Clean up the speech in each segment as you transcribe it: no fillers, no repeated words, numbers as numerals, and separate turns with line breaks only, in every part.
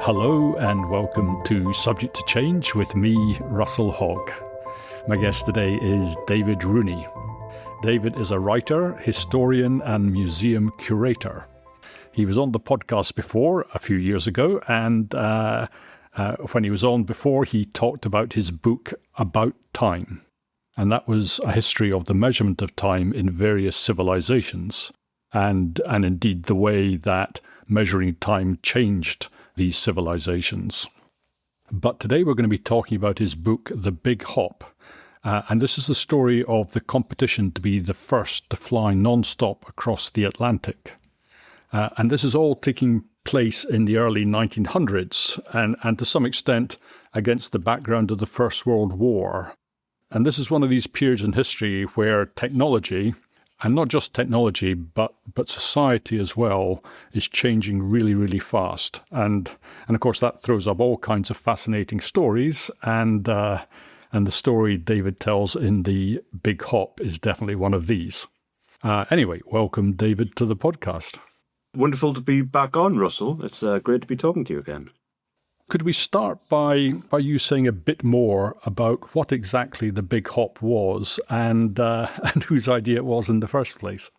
Hello and welcome to Subject to Change with me, Russell Hogg. My guest today is David Rooney. David is a writer, historian and museum curator. He was on the podcast before a few years ago, and when he was on before, he talked about his book About Time. And that was a history of the measurement of time in various civilizations, and indeed the way that measuring time changed these civilizations. But today we're going to be talking about his book, The Big Hop. And this is the story of the competition to be the first to fly non-stop across the Atlantic. And this is all taking place in the early 1900s and to some extent against the background of the First World War. And this is one of these periods in history where technology, and not just technology, but society as well, is changing really, really fast. And of course, that throws up all kinds of fascinating stories. And the story David tells in The Big Hop is definitely one of these. Anyway, welcome, David, to the podcast.
Wonderful to be back on, Russell. It's great to be talking to you again.
Could we start by you saying a bit more about what exactly the Big Hop was and whose idea it was in the first place?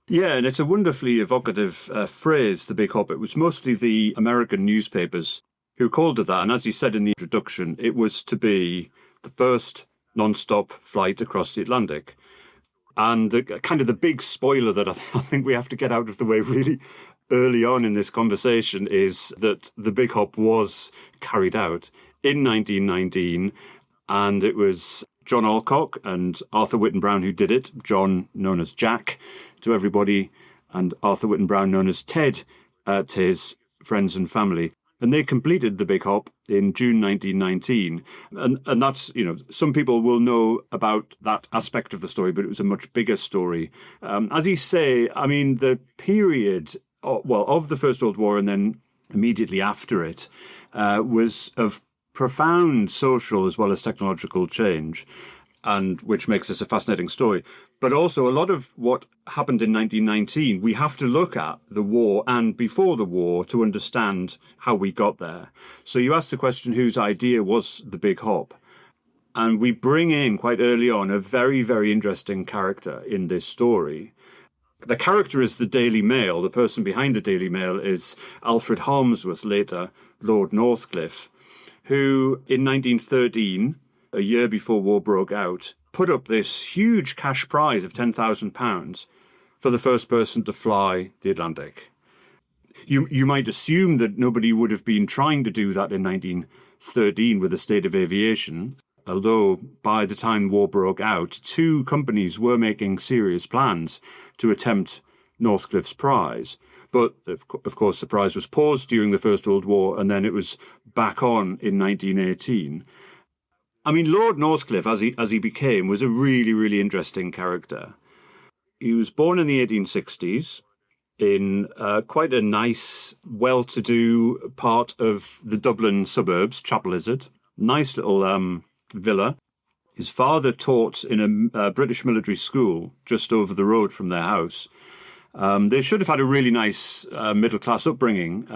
Yeah, and it's a wonderfully evocative phrase, the Big Hop. It was mostly the American newspapers who called it that. And as you said in the introduction, it was to be the first non-stop flight across the Atlantic. And the big spoiler that I think we have to get out of the way really early on in this conversation is that the Big Hop was carried out in 1919, and it was John Alcock and Arthur Whitten Brown who did it. John, known as Jack to everybody, and Arthur Whitten Brown, known as Ted to his friends and family. And they completed the Big Hop in June 1919. And that's, some people will know about that aspect of the story, but it was a much bigger story. As you say, the period of the First World War and then immediately after it was of profound social as well as technological change, and which makes this a fascinating story. But also a lot of what happened in 1919, we have to look at the war and before the war to understand how we got there. So you asked the question, whose idea was the Big Hop? And we bring in quite early on a very, very interesting character in this story. The character is the Daily Mail. The person behind the Daily Mail is Alfred Harmsworth, later Lord Northcliffe, who in 1913, a year before war broke out, put up this huge cash prize of £10,000 for the first person to fly the Atlantic. You might assume that nobody would have been trying to do that in 1913 with the state of aviation, although by the time war broke out, two companies were making serious plans to attempt Northcliffe's prize. But, of course, the prize was paused during the First World War, and then it was back on in 1918. Lord Northcliffe, as he became, was a really, really interesting character. He was born in the 1860s in quite a nice, well-to-do part of the Dublin suburbs, Chapel Izard. Nice little villa. His father taught in a British military school just over the road from their house. They should have had a really nice middle-class upbringing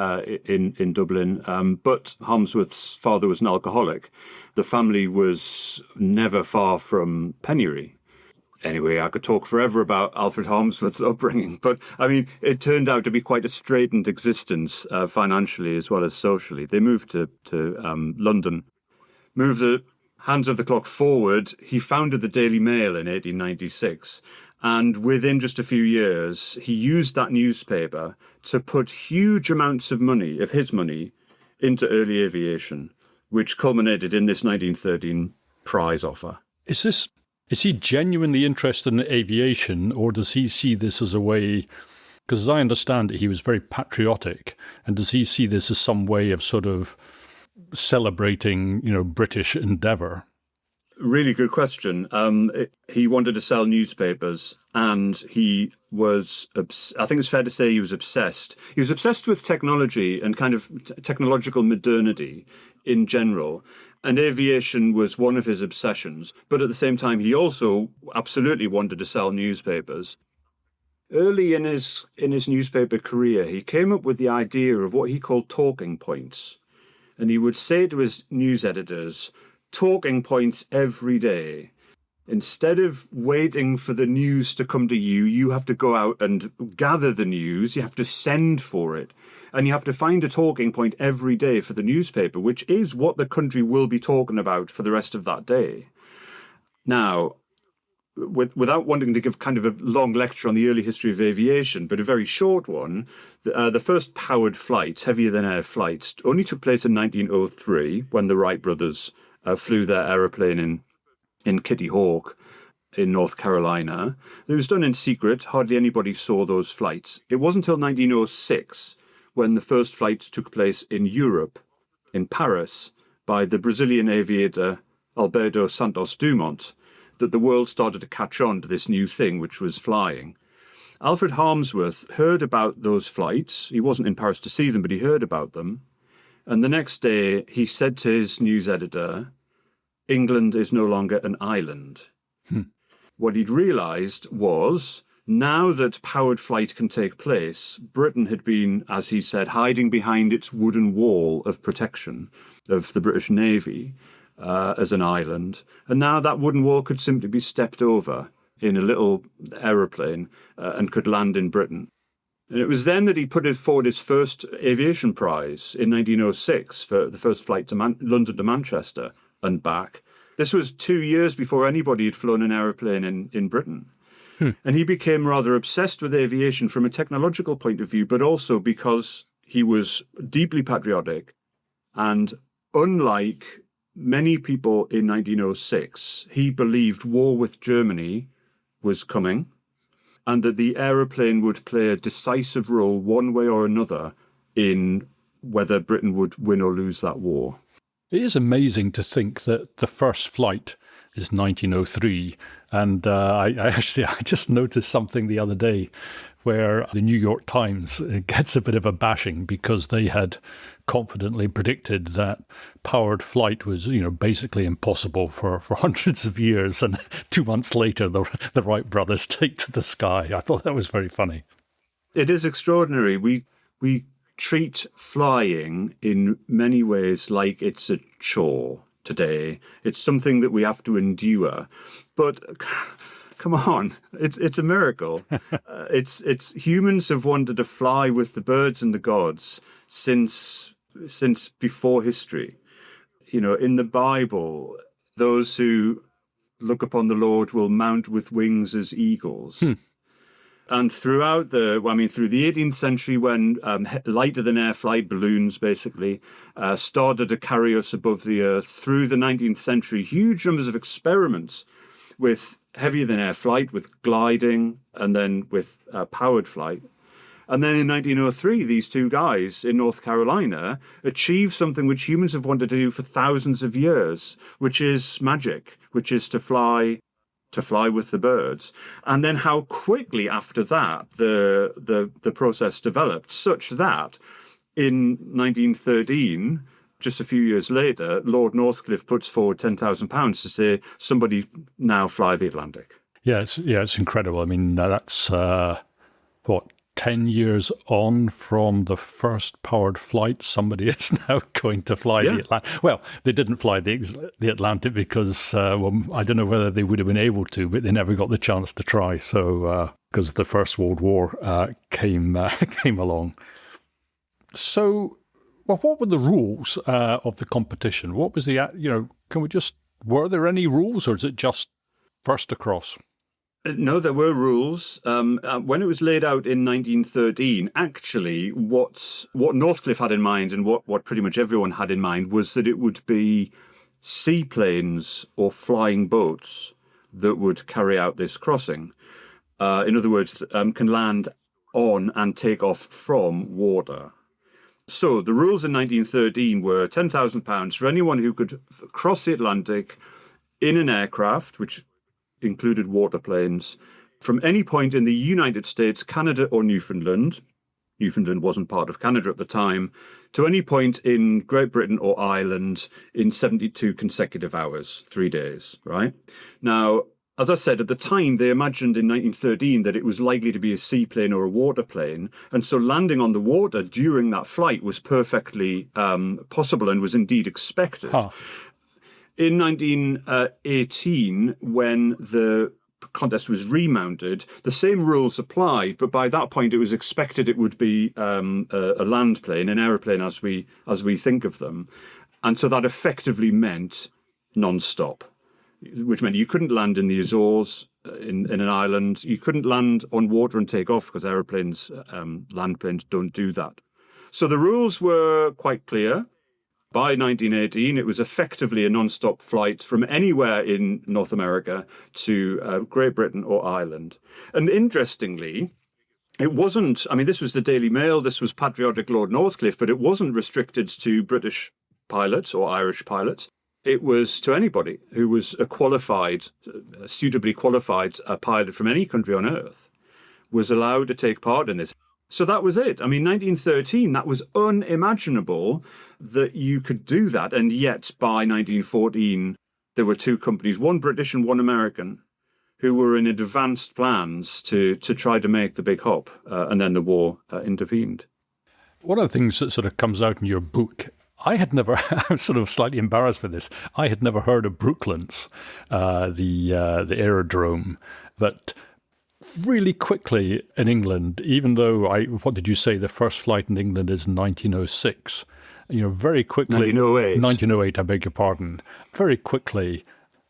in Dublin, but Harmsworth's father was an alcoholic. The family was never far from penury. Anyway, I could talk forever about Alfred Harmsworth's upbringing, but it turned out to be quite a straitened existence financially as well as socially. They moved to London, moved the hands of the clock forward. He founded the Daily Mail in 1896. And within just a few years, he used that newspaper to put huge amounts of money, of his money, into early aviation, which culminated in this 1913 prize offer.
Is he genuinely interested in aviation, or does he see this as a way, because as I understand it, he was very patriotic, and does he see this as some way of sort of celebrating, British endeavour?
Really good question. He wanted to sell newspapers, and he was, I think it's fair to say he was obsessed. He was obsessed with technology and kind of technological modernity in general. And aviation was one of his obsessions. But at the same time, he also absolutely wanted to sell newspapers. Early in his newspaper career, he came up with the idea of what he called talking points. and he would say to his news editors, talking points every day. Instead of waiting for the news to come to you, you have to go out and gather the news. You have to send for it. And you have to find a talking point every day for the newspaper, which is what the country will be talking about for the rest of that day. Now, without wanting to give kind of a long lecture on the early history of aviation, but a very short one, the first powered flights, heavier-than-air flights, only took place in 1903 when the Wright brothers flew their aeroplane in Kitty Hawk in North Carolina. It was done in secret. Hardly anybody saw those flights. It wasn't until 1906 when the first flights took place in Europe, in Paris, by the Brazilian aviator Alberto Santos Dumont, that the world started to catch on to this new thing, which was flying. Alfred Harmsworth heard about those flights. He wasn't in Paris to see them, but he heard about them. And the next day, he said to his news editor, England is no longer an island. What he'd realised was, now that powered flight can take place, Britain had been, as he said, hiding behind its wooden wall of protection of the British Navy as an island. And now that wooden wall could simply be stepped over in a little aeroplane and could land in Britain. And it was then that he put forward his first aviation prize in 1906 for the first flight to London to Manchester and back. This was 2 years before anybody had flown an aeroplane in Britain. And he became rather obsessed with aviation from a technological point of view, but also because he was deeply patriotic. And unlike many people in 1906, he believed war with Germany was coming and that the aeroplane would play a decisive role one way or another in whether Britain would win or lose that war.
It is amazing to think that the first flight is 1903. And I just noticed something the other day where the New York Times gets a bit of a bashing because they had confidently predicted that powered flight was, basically impossible for hundreds of years. And 2 months later, the Wright brothers take to the sky. I thought that was very funny.
It is extraordinary. We treat flying in many ways like it's a chore today. It's something that we have to endure. But come on, it's a miracle. It's humans have wanted to fly with the birds and the gods since before history. In the Bible, those who look upon the Lord will mount with wings as eagles. And through the 18th century, when lighter-than-air flight balloons basically started to carry us above the earth, through the 19th century, huge numbers of experiments with heavier-than-air flight, with gliding, and then with powered flight. And then in 1903, these two guys in North Carolina achieved something which humans have wanted to do for thousands of years, which is magic, which is to fly with the birds. And then how quickly after that the process developed, such that in 1913, just a few years later, Lord Northcliffe puts forward £10,000 to say, somebody now fly the Atlantic.
Yeah, it's incredible. I mean, that's, 10 years on from the first powered flight, somebody is now going to fly the Atlantic. Well, they didn't fly the Atlantic because, I don't know whether they would have been able to, but they never got the chance to try. So, because the First World War came along. So, what were the rules of the competition? What was were there any rules, or is it just first across?
No, there were rules. When it was laid out in 1913, actually, what Northcliffe had in mind and what pretty much everyone had in mind was that it would be seaplanes or flying boats that would carry out this crossing. In other words, can land on and take off from water. So the rules in 1913 were £10,000 for anyone who could cross the Atlantic in an aircraft, which included waterplanes, from any point in the United States, Canada or Newfoundland. Newfoundland wasn't part of Canada at the time, to any point in Great Britain or Ireland in 72 consecutive hours, 3 days, right? Now, as I said, at the time, they imagined in 1913 that it was likely to be a seaplane or a waterplane. And so landing on the water during that flight was perfectly possible and was indeed expected.
Huh.
In 1918, when the contest was remounted, the same rules applied, but by that point it was expected it would be a land plane, an aeroplane as we think of them. And so that effectively meant non-stop, which meant you couldn't land in the Azores, in an island. You couldn't land on water and take off because aeroplanes, land planes don't do that. So the rules were quite clear. By 1918, it was effectively a non-stop flight from anywhere in North America to Great Britain or Ireland. And interestingly, it wasn't, I mean, this was the Daily Mail, this was patriotic Lord Northcliffe, but it wasn't restricted to British pilots or Irish pilots. It was to anybody who was a suitably qualified pilot from any country on earth was allowed to take part in this. So that was it. I mean, 1913, that was unimaginable that you could do that. And yet by 1914, there were two companies, one British and one American, who were in advanced plans to try to make the big hop. And then the war intervened.
One of the things that sort of comes out in your book, I had never, I'm sort of slightly embarrassed for this, I had never heard of Brooklands, the aerodrome, but really quickly in England, even though what did you say, the first flight in England is 1906, very quickly...
1908.
1908, I beg your pardon. Very quickly,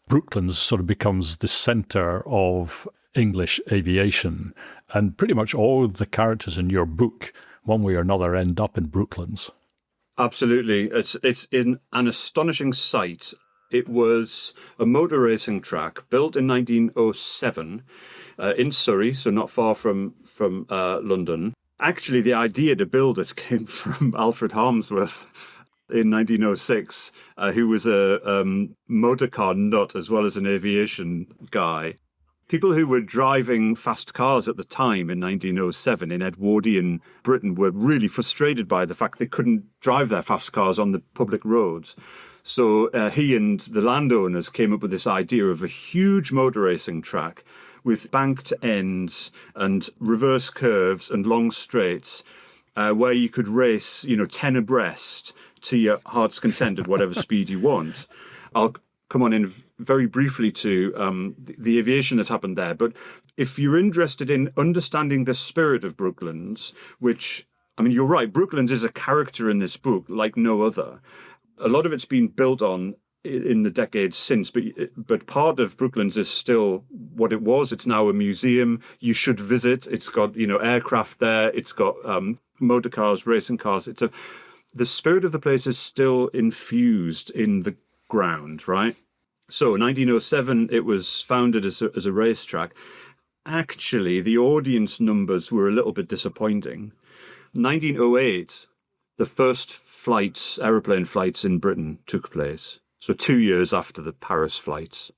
Brooklands sort of becomes the centre of English aviation, and pretty much all the characters in your book, one way or another, end up in Brooklands.
Absolutely. It's in an astonishing site. It was a motor racing track built in 1907 in Surrey, so not far from London. Actually, the idea to build it came from Alfred Harmsworth in 1906, who was a motor car nut as well as an aviation guy. People who were driving fast cars at the time in 1907 in Edwardian Britain were really frustrated by the fact they couldn't drive their fast cars on the public roads. So he and the landowners came up with this idea of a huge motor racing track with banked ends and reverse curves and long straights where you could race, 10 abreast to your heart's content at whatever speed you want. I'll come on in very briefly to the aviation that happened there. But if you're interested in understanding the spirit of Brooklands, which, I mean, you're right, Brooklands is a character in this book like no other. A lot of it's been built on in the decades since, but part of Brooklands is still what it was. It's now a museum. You should visit. It's got, aircraft there. It's got motor cars, racing cars. The spirit of the place is still infused in the ground, right? So 1907, it was founded as a racetrack. Actually, the audience numbers were a little bit disappointing. 1908, the first aeroplane flights in Britain took place. So 2 years after the Paris flights.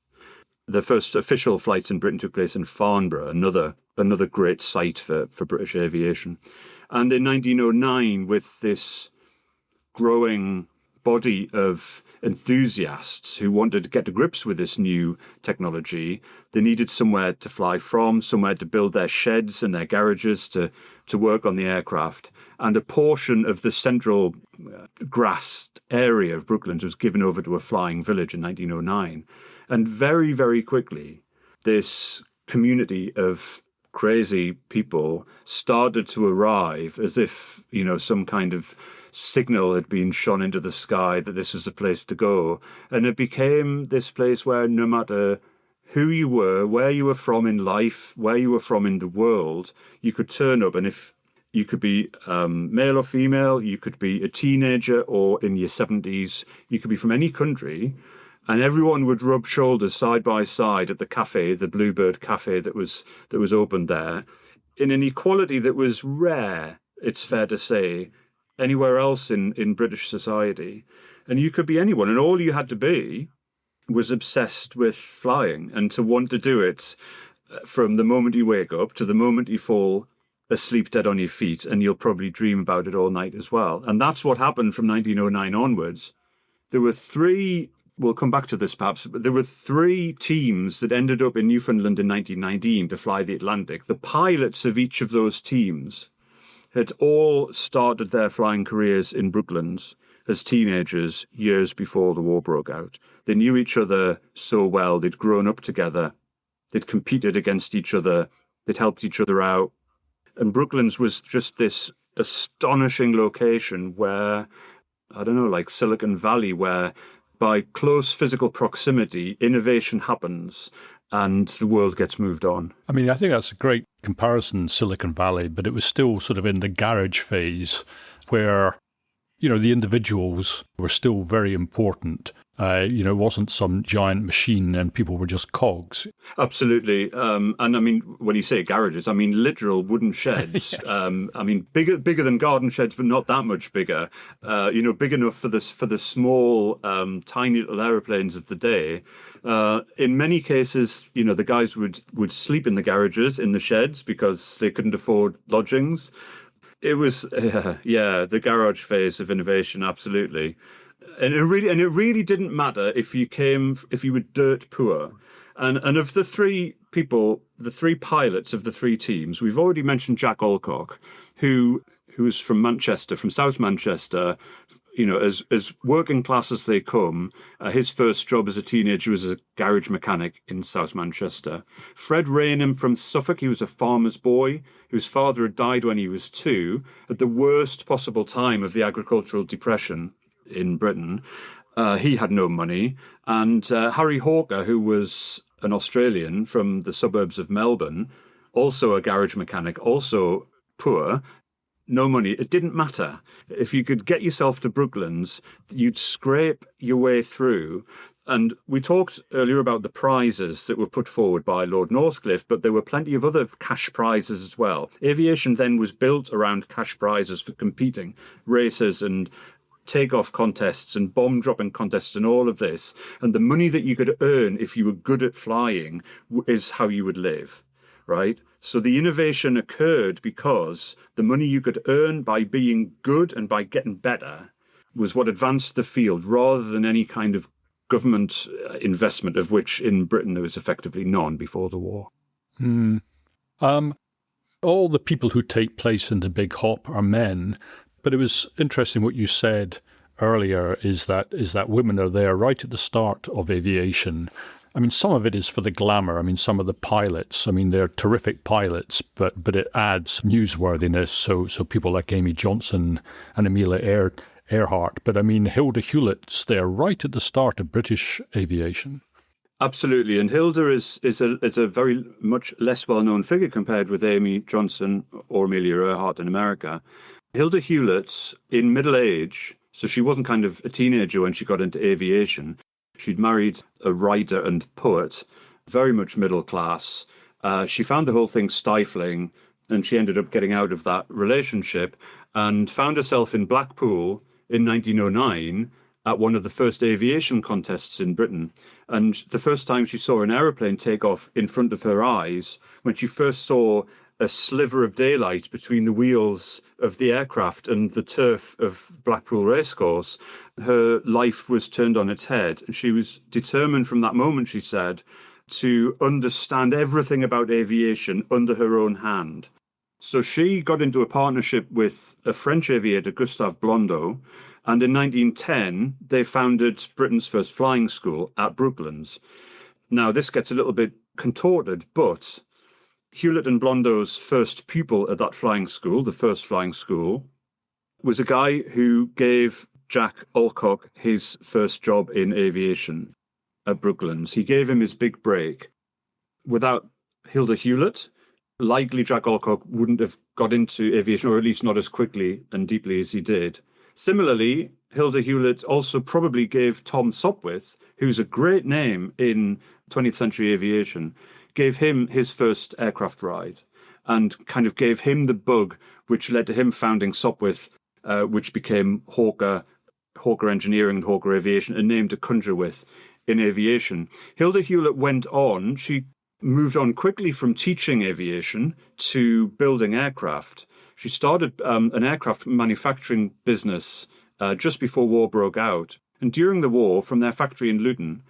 The first official flights in Britain took place in Farnborough, another great site for British aviation. And in 1909, with this growing body of enthusiasts who wanted to get to grips with this new technology, they needed somewhere to fly from, somewhere to build their sheds and their garages to work on the aircraft. And a portion of the central grassed area of Brooklands was given over to a flying village in 1909. And very, very quickly, this community of crazy people started to arrive as if, some kind of signal had been shone into the sky that this was the place to go. And it became this place where no matter who you were, where you were from in life, where you were from in the world, you could turn up. And if you could be male or female, you could be a teenager or in your 70s, you could be from any country, and everyone would rub shoulders side by side at the cafe, the Bluebird Cafe that was opened there, in an equality that was rare, it's fair to say, anywhere else in British society. And you could be anyone, and all you had to be was obsessed with flying and to want to do it from the moment you wake up to the moment you fall asleep dead on your feet, and you'll probably dream about it all night as well. And that's what happened from 1909 onwards. There were 3 we'll come back to this perhaps, but there were 3 teams that ended up in Newfoundland in 1919 to fly the Atlantic. The pilots of each of those teams had all started their flying careers in Brooklands as teenagers years before the war broke out. They knew each other so well. They'd grown up together. They'd competed against each other. They'd helped each other out. And Brooklands was just this astonishing location where, I don't know, like Silicon Valley, where by close physical proximity, innovation happens and the world gets moved on.
I mean, I think that's a great comparison, Silicon Valley, but it was still sort of in the garage phase where, the individuals were still very important. It wasn't some giant machine and people were just cogs.
Absolutely. And I mean, when you say garages, I mean literal wooden sheds.
Yes.
I mean, bigger than garden sheds, but not that much bigger. Big enough for the small, tiny little aeroplanes of the day. In many cases, the guys would sleep in the garages, in the sheds, because they couldn't afford lodgings. It was, the garage phase of innovation, absolutely. And it really didn't matter if you were dirt poor. And of the 3 people, the 3 pilots of the 3 teams, we've already mentioned Jack Alcock, who was from Manchester, from South Manchester. As working class as they come, his first job as a teenager was as a garage mechanic in South Manchester. Fred Raynham from Suffolk, he was a farmer's boy whose father had died when he was 2, at the worst possible time of the agricultural depression in Britain. He had no money. And Harry Hawker, who was an Australian from the suburbs of Melbourne, also a garage mechanic, also poor, no money. It didn't matter. If you could get yourself to Brooklands, you'd scrape your way through. And we talked earlier about the prizes that were put forward by Lord Northcliffe, but there were plenty of other cash prizes as well. Aviation then was built around cash prizes for competing, races and take-off contests and bomb-dropping contests and all of this. And the money that you could earn if you were good at flying is how you would live, right? So the innovation occurred because the money you could earn by being good and by getting better was what advanced the field, rather than any kind of government investment, of which in Britain there was effectively none before the war.
All the people who take place in the Big Hop are men, but it was interesting what you said earlier is that women are there right at the start of aviation. I mean, some of it is for the glamour. I mean, some of the pilots, I mean, they're terrific pilots, but it adds newsworthiness. So people like Amy Johnson and Amelia Earhart. But I mean, Hilda Hewlett's there right at the start of British aviation.
Absolutely. And Hilda is a very much less well-known figure compared with Amy Johnson or Amelia Earhart in America. Hilda Hewlett, in middle age, so she wasn't kind of a teenager when she got into aviation. She'd married a writer and poet, very much middle class. She found the whole thing stifling, and she ended up getting out of that relationship and found herself in Blackpool in 1909 at one of the first aviation contests in Britain. And the first time she saw an aeroplane take off in front of her eyes, when she first saw a sliver of daylight between the wheels of the aircraft and the turf of Blackpool Racecourse, her life was turned on its head. She was determined from that moment, she said, to understand everything about aviation under her own hand. So she got into a partnership with a French aviator, Gustave Blondeau, and in 1910, they founded Britain's first flying school at Brooklands. Now, this gets a little bit contorted, but Hewlett and Blondeau's first pupil at that flying school, the first flying school, was a guy who gave Jack Alcock his first job in aviation at Brooklands. He gave him his big break. Without Hilda Hewlett, likely Jack Alcock wouldn't have got into aviation, or at least not as quickly and deeply as he did. Similarly, Hilda Hewlett also probably gave Tom Sopwith, who's a great name in 20th century aviation, gave him his first aircraft ride and kind of gave him the bug which led to him founding Sopwith, which became Hawker Engineering and Hawker Aviation, a name to conjure with in aviation. Hilda Hewlett went on, she moved on quickly from teaching aviation to building aircraft. She started an aircraft manufacturing business just before war broke out. And during the war, from their factory in Luton,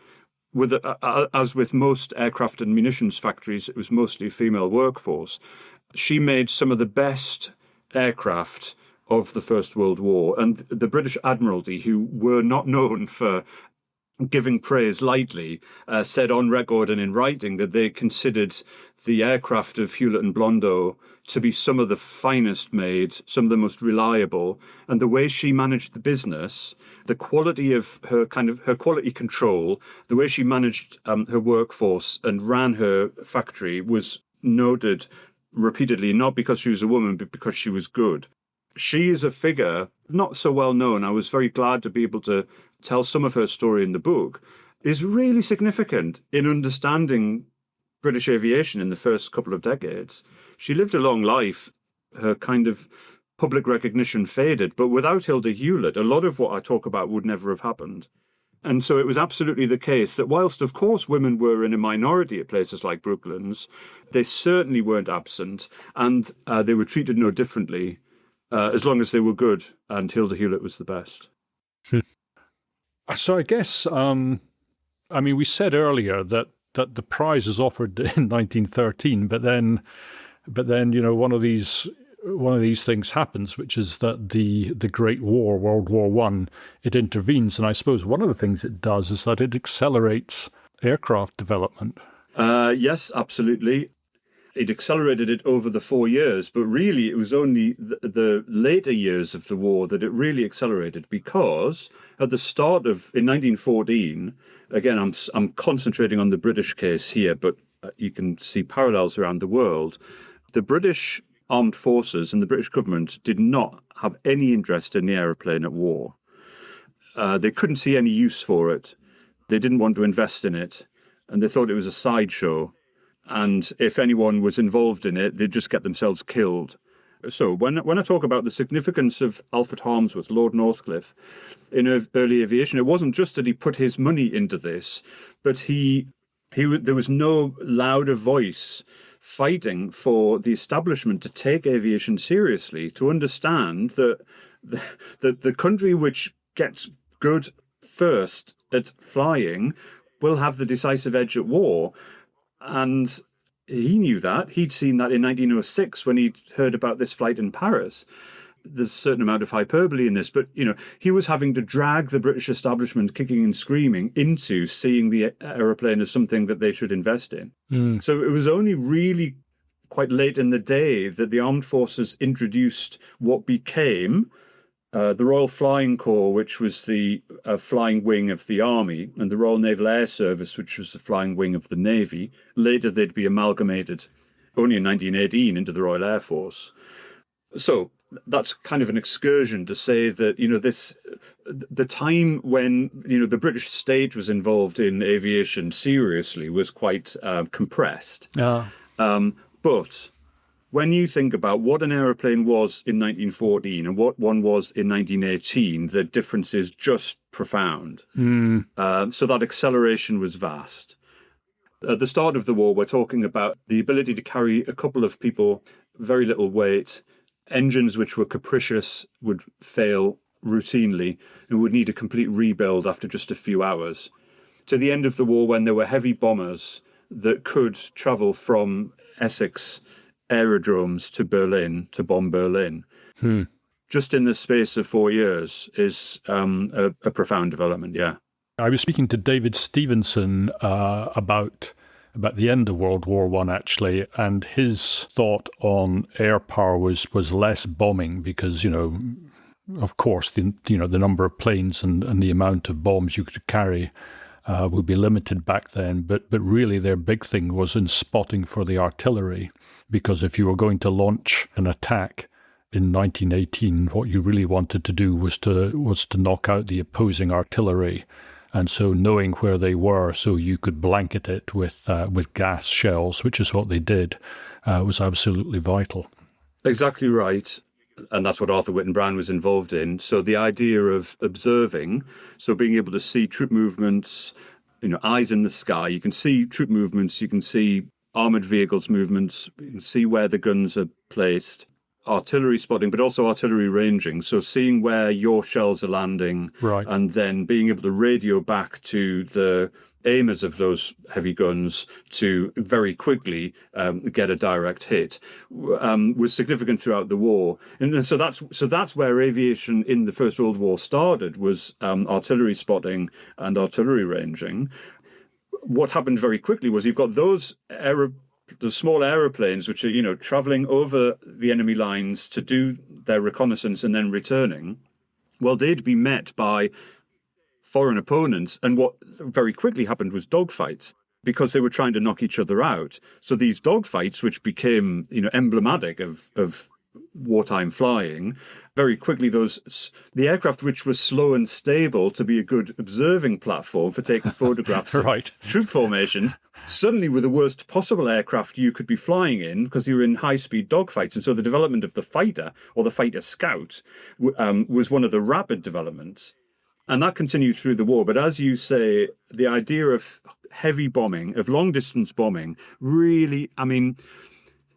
as with most aircraft and munitions factories, it was mostly a female workforce. She made some of the best aircraft of the First World War. And the British Admiralty, who were not known for giving praise lightly, said on record and in writing that they considered the aircraft of Hewlett and Blondeau to be some of the finest made, some of the most reliable. And the way she managed the business, the quality of her quality control, the way she managed her workforce and ran her factory was noted repeatedly, not because she was a woman, but because she was good. She is a figure not so well known. I was very glad to be able to tell some of her story in the book, is really significant in understanding British aviation in the first couple of decades. She lived a long life. Her kind of public recognition faded, but without Hilda Hewlett, a lot of what I talk about would never have happened. And so it was absolutely the case that whilst, of course, women were in a minority at places like Brooklands, they certainly weren't absent, and they were treated no differently as long as they were good, and Hilda Hewlett was the best.
So I guess, we said earlier that the prize is offered in 1913, but then one of these things happens, which is that the Great War, World War I, it intervenes, and I suppose one of the things it does is that it accelerates aircraft development.
Yes, absolutely. It accelerated it over the 4 years, but really it was only the later years of the war that it really accelerated, because at the start in 1914, again, I'm concentrating on the British case here, but you can see parallels around the world. The British armed forces and the British government did not have any interest in the aeroplane at war. They couldn't see any use for it. They didn't want to invest in it, and they thought it was a sideshow. And if anyone was involved in it, they'd just get themselves killed. So when I talk about the significance of Alfred Harmsworth, Lord Northcliffe, in early aviation, it wasn't just that he put his money into this, but there was no louder voice fighting for the establishment to take aviation seriously, to understand that the country which gets good first at flying will have the decisive edge at war. And he knew that. He'd seen that in 1906 when he'd heard about this flight in Paris. There's a certain amount of hyperbole in this, but, he was having to drag the British establishment kicking and screaming into seeing the aeroplane as something that they should invest in. So it was only really quite late in the day that the armed forces introduced what became the Royal Flying Corps, which was the flying wing of the Army, and the Royal Naval Air Service, which was the flying wing of the Navy. Later, they'd be amalgamated only in 1918 into the Royal Air Force. So that's kind of an excursion to say that, the time when, the British state was involved in aviation seriously was quite compressed. But when you think about what an aeroplane was in 1914 and what one was in 1918, the difference is just profound. So that acceleration was vast. At the start of the war, we're talking about the ability to carry a couple of people, very little weight. Engines which were capricious would fail routinely and would need a complete rebuild after just a few hours. To the end of the war, when there were heavy bombers that could travel from Essex aerodromes to Berlin to bomb Berlin, just in the space of 4 years is a profound development. Yeah,
I was speaking to David Stevenson about the end of World War I, actually, and his thought on air power was less bombing because, of course, the number of planes and the amount of bombs you could carry would be limited back then. But really their big thing was in spotting for the artillery, because if you were going to launch an attack in 1918, what you really wanted to do was to knock out the opposing artillery. And so knowing where they were so you could blanket it with gas shells, which is what they did, was absolutely vital.
Exactly right. And that's what Arthur Whitten-Brown was involved in. So the idea of observing, so being able to see troop movements, eyes in the sky, you can see troop movements, you can see armoured vehicles movements, you can see where the guns are placed. artillery spotting, but also artillery ranging. So seeing where your shells are landing,
Right.
and then being able to radio back to the aimers of those heavy guns to very quickly get a direct hit was significant throughout the war. And so that's where aviation in the First World War started, was artillery spotting and artillery ranging. What happened very quickly was you've got the small aeroplanes which are, traveling over the enemy lines to do their reconnaissance and then returning. Well, they'd be met by foreign opponents, and what very quickly happened was dogfights, because they were trying to knock each other out. So these dogfights, which became emblematic of wartime flying, very quickly the aircraft which was slow and stable to be a good observing platform for taking photographs
Right.
of troop formations, suddenly were the worst possible aircraft you could be flying in, because you were in high-speed dogfights. And so the development of the fighter, or the fighter scout, was one of the rapid developments. And that continued through the war. But as you say, the idea of heavy bombing, of long-distance bombing, really,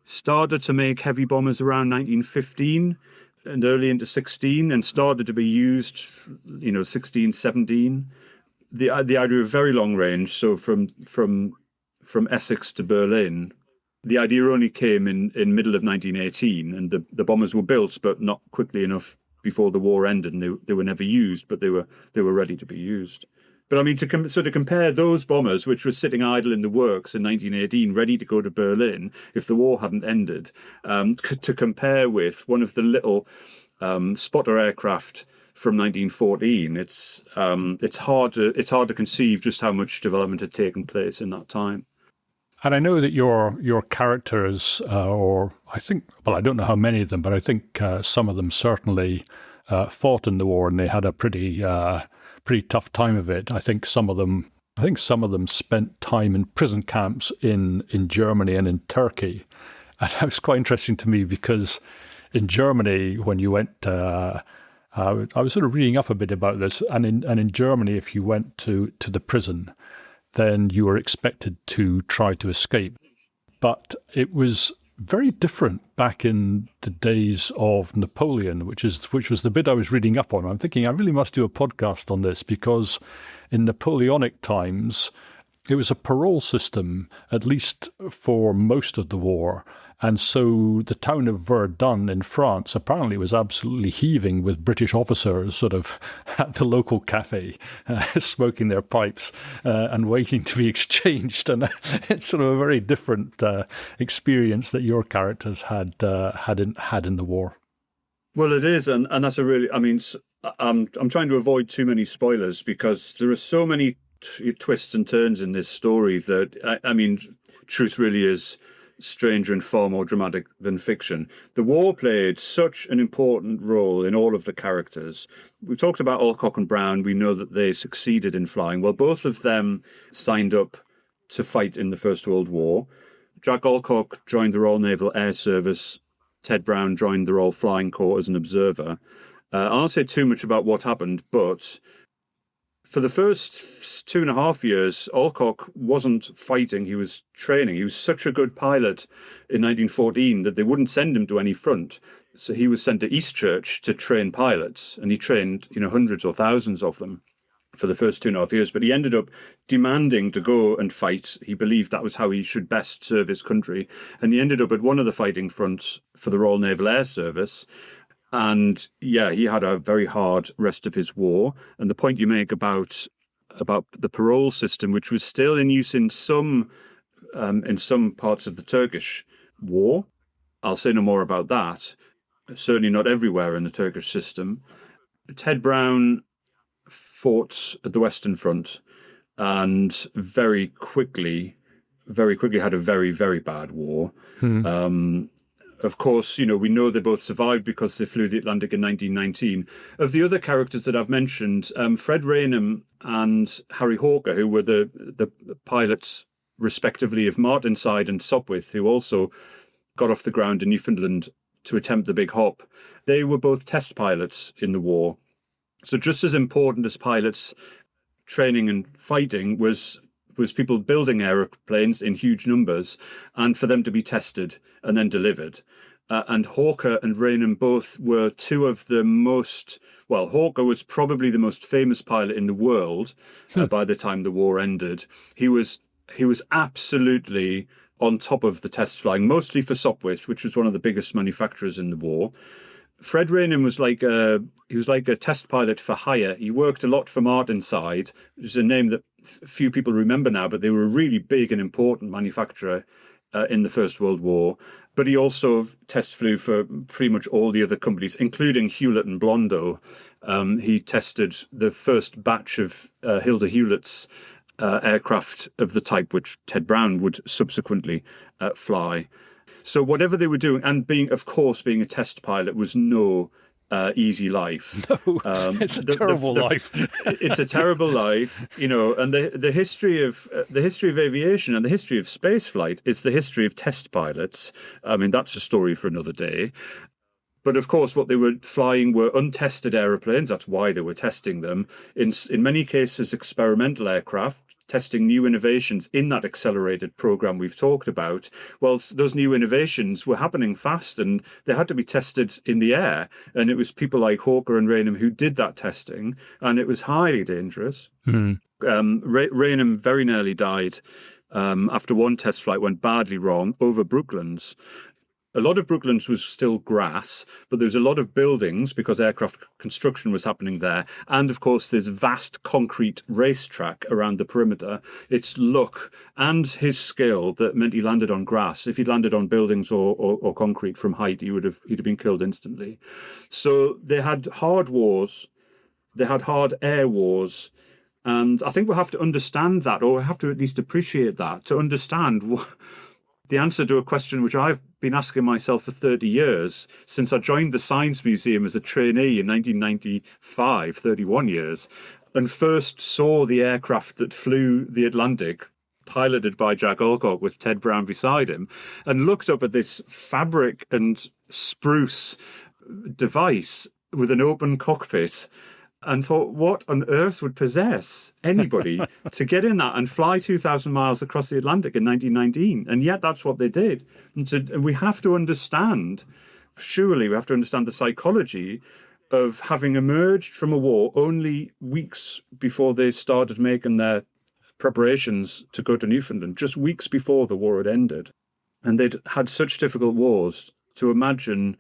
started to make heavy bombers around 1915 and early into 16, and started to be used, 16, 17. The idea of very long range, so from Essex to Berlin, the idea only came in middle of 1918, and the bombers were built, but not quickly enough before the war ended, and they were never used, but they were ready to be used. But to compare those bombers, which were sitting idle in the works in 1918, ready to go to Berlin if the war hadn't ended, to compare with one of the little spotter aircraft from 1914, it's hard to conceive just how much development had taken place in that time.
And I know that your characters, I don't know how many of them, but I think some of them certainly fought in the war, and they had a pretty tough time of it. I think some of them spent time in prison camps in Germany and in Turkey. And it was quite interesting to me, because in Germany, when you went, I was sort of reading up a bit about this, and in Germany, if you went to the prison, then you were expected to try to escape. But it was very different back in the days of Napoleon, which was the bit I was reading up on. I'm thinking I really must do a podcast on this, because in Napoleonic times, it was a parole system, at least for most of the war. And so the town of Verdun in France apparently was absolutely heaving with British officers sort of at the local cafe, smoking their pipes and waiting to be exchanged. And it's sort of a very different experience that your characters had in the war.
Well, it is, and that's a really. I'm trying to avoid too many spoilers, because there are so many twists and turns in this story that truth really is stranger and far more dramatic than fiction. The war played such an important role in all of the characters. We've talked about Alcock and Brown. We know that they succeeded in flying. Well, both of them signed up to fight in the First World War. Jack Alcock joined the Royal Naval Air Service. Ted Brown joined the Royal Flying Corps as an observer. I won't say too much about what happened, but for the first 2.5 years, Alcock wasn't fighting, he was training. He was such a good pilot in 1914 that they wouldn't send him to any front. So he was sent to Eastchurch to train pilots, and he trained, hundreds or thousands of them for the first 2.5 years. But he ended up demanding to go and fight. He believed that was how he should best serve his country. And he ended up at one of the fighting fronts for the Royal Naval Air Service. And yeah, he had a very hard rest of his war. And the point you make about the parole system, which was still in use in some parts of the Turkish war, I'll say no more about that. Certainly not everywhere in the Turkish system. Ted Brown fought at the Western Front, and very quickly had a very, very bad war. Of course, we know they both survived because they flew the Atlantic in 1919. Of the other characters that I've mentioned, Fred Raynham and Harry Hawker, who were the pilots, respectively, of Martinsyde and Sopwith, who also got off the ground in Newfoundland to attempt the big hop, they were both test pilots in the war. So just as important as pilots training and fighting was people building aeroplanes in huge numbers, and for them to be tested and then delivered. and Hawker and Raynham both were two of the most, well, Hawker was probably the most famous pilot in the world by the time the war ended. He was absolutely on top of the test flying, mostly for Sopwith, which was one of the biggest manufacturers in the war. Fred Raynham was like a test pilot for hire. He worked a lot for Martinsyde, which is a name that few people remember now, but they were a really big and important manufacturer in the First World War. But he also test flew for pretty much all the other companies, including Hewlett and Blondeau. He tested the first batch of Hilda Hewlett's aircraft of the type which Ted Brown would subsequently fly. So whatever they were doing, and being a test pilot was no easy life.
No, it's a terrible life.
It's a terrible life, and the history of aviation and the history of space flight is the history of test pilots. I mean, that's a story for another day. But of course, what they were flying were untested aeroplanes. That's why they were testing them. In many cases, experimental aircraft, testing new innovations in that accelerated program we've talked about. Well, those new innovations were happening fast and they had to be tested in the air. And it was people like Hawker and Raynham who did that testing, and it was highly dangerous. Raynham very nearly died after one test flight went badly wrong over Brooklands. A lot of Brooklands was still grass, but there was a lot of buildings because aircraft construction was happening there. And of course, there's vast concrete racetrack around the perimeter. It's luck and his skill that meant he landed on grass. If he'd landed on buildings or concrete from height, he'd have been killed instantly. So they had hard wars. They had hard air wars. And I think we'll have to understand that, or we'll have to at least appreciate that, to understand the answer to a question which I've been asking myself for 30 years, since I joined the Science Museum as a trainee in 1995, 31 years, and first saw the aircraft that flew the Atlantic, piloted by Jack Alcock with Ted Brown beside him, and looked up at this fabric and spruce device with an open cockpit and thought, what on earth would possess anybody to get in that and fly 2,000 miles across the Atlantic in 1919? And yet that's what they did. And we have to understand, surely we have to understand the psychology of having emerged from a war only weeks before they started making their preparations to go to Newfoundland, just weeks before the war had ended. And they'd had such difficult wars to imagine.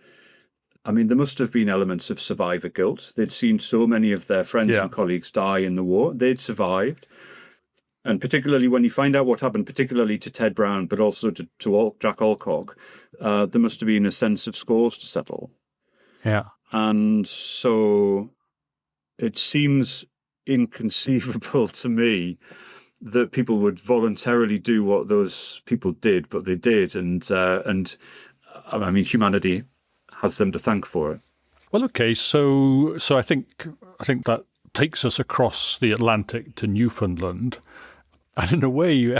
I mean, there must have been elements of survivor guilt. They'd seen so many of their friends and colleagues die in the war. They'd survived. And particularly when you find out what happened, particularly to Ted Brown, but also to Jack Alcock, there must have been a sense of scores to settle.
Yeah.
And so it seems inconceivable to me that people would voluntarily do what those people did, but they did. And I mean, humanity has them to thank for it.
Well, okay, so I think that takes us across the Atlantic to Newfoundland. And in a way,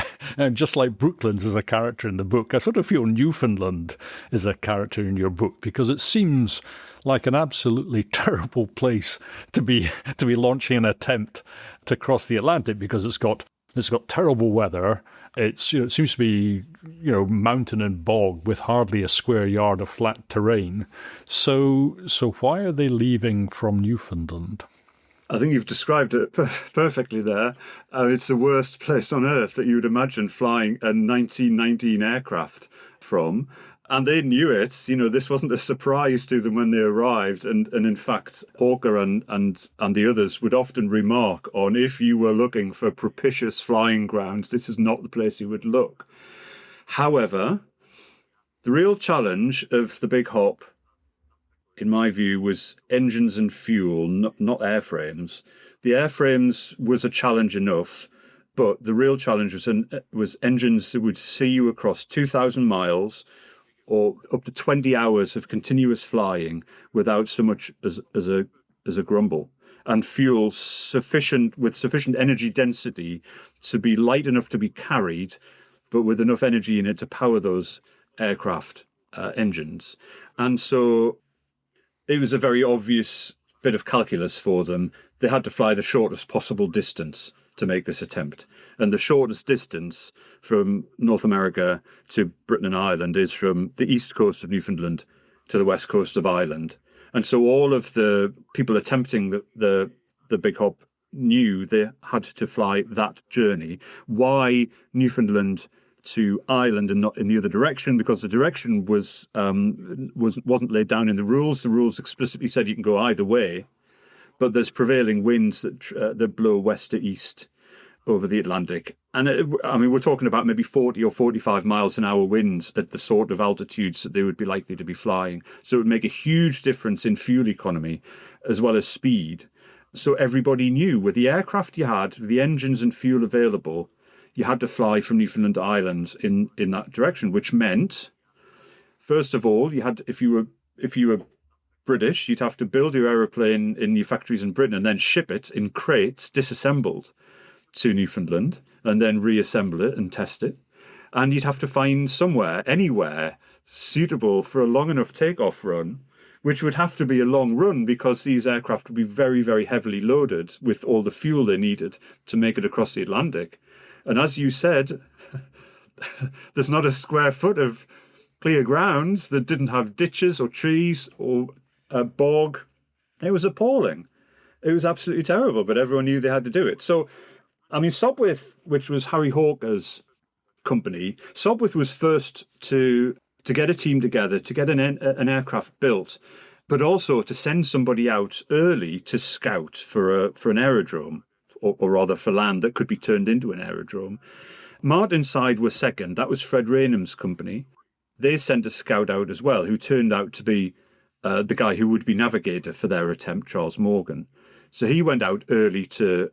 just like Brooklands is a character in the book, I sort of feel Newfoundland is a character in your book, because it seems like an absolutely terrible place to be launching an attempt to cross the Atlantic, because it's got terrible weather. It seems to be mountain and bog with hardly a square yard of flat terrain. So why are they leaving from Newfoundland?
I think you've described it perfectly there. It's the worst place on earth that you would imagine flying a 1919 aircraft from. And they knew it. This wasn't a surprise to them when they arrived. And in fact, Hawker and the others would often remark on, if you were looking for propitious flying grounds, this is not the place you would look. However, the real challenge of the Big Hop, in my view, was engines and fuel, not airframes. The airframes was a challenge enough, but the real challenge was engines that would see you across 2,000 miles or up to 20 hours of continuous flying without so much as a grumble, and fuel with sufficient energy density to be light enough to be carried, but with enough energy in it to power those aircraft engines. And so it was a very obvious bit of calculus for them. They had to fly the shortest possible distance to make this attempt. And the shortest distance from North America to Britain and Ireland is from the east coast of Newfoundland to the west coast of Ireland. And so all of the people attempting the Big Hop knew they had to fly that journey. Why Newfoundland to Ireland and not in the other direction? Because the direction wasn't laid down in the rules. The rules explicitly said you can go either way, but there's prevailing winds that blow west to east over the Atlantic. And we're talking about maybe 40 or 45 miles an hour winds at the sort of altitudes that they would be likely to be flying. So it would make a huge difference in fuel economy as well as speed. So everybody knew with the aircraft you had, the engines and fuel available, you had to fly from Newfoundland to Ireland in that direction, which meant, first of all, you had, if you were British, you'd have to build your aeroplane in your factories in Britain and then ship it in crates, disassembled, to Newfoundland, and then reassemble it and test it. And you'd have to find somewhere, anywhere, suitable for a long enough takeoff run, which would have to be a long run because these aircraft would be very, very heavily loaded with all the fuel they needed to make it across the Atlantic. And as you said, there's not a square foot of clear ground that didn't have ditches or trees or a bog. It was appalling. It was absolutely terrible, but everyone knew they had to do it. So, Sopwith, which was Harry Hawker's company, Sopwith was first to get a team together, to get an aircraft built, but also to send somebody out early to scout for an aerodrome, or rather for land that could be turned into an aerodrome. Martinsyde was second. That was Fred Raynham's company. They sent a scout out as well, who turned out to be the guy who would be navigator for their attempt, Charles Morgan. So he went out early to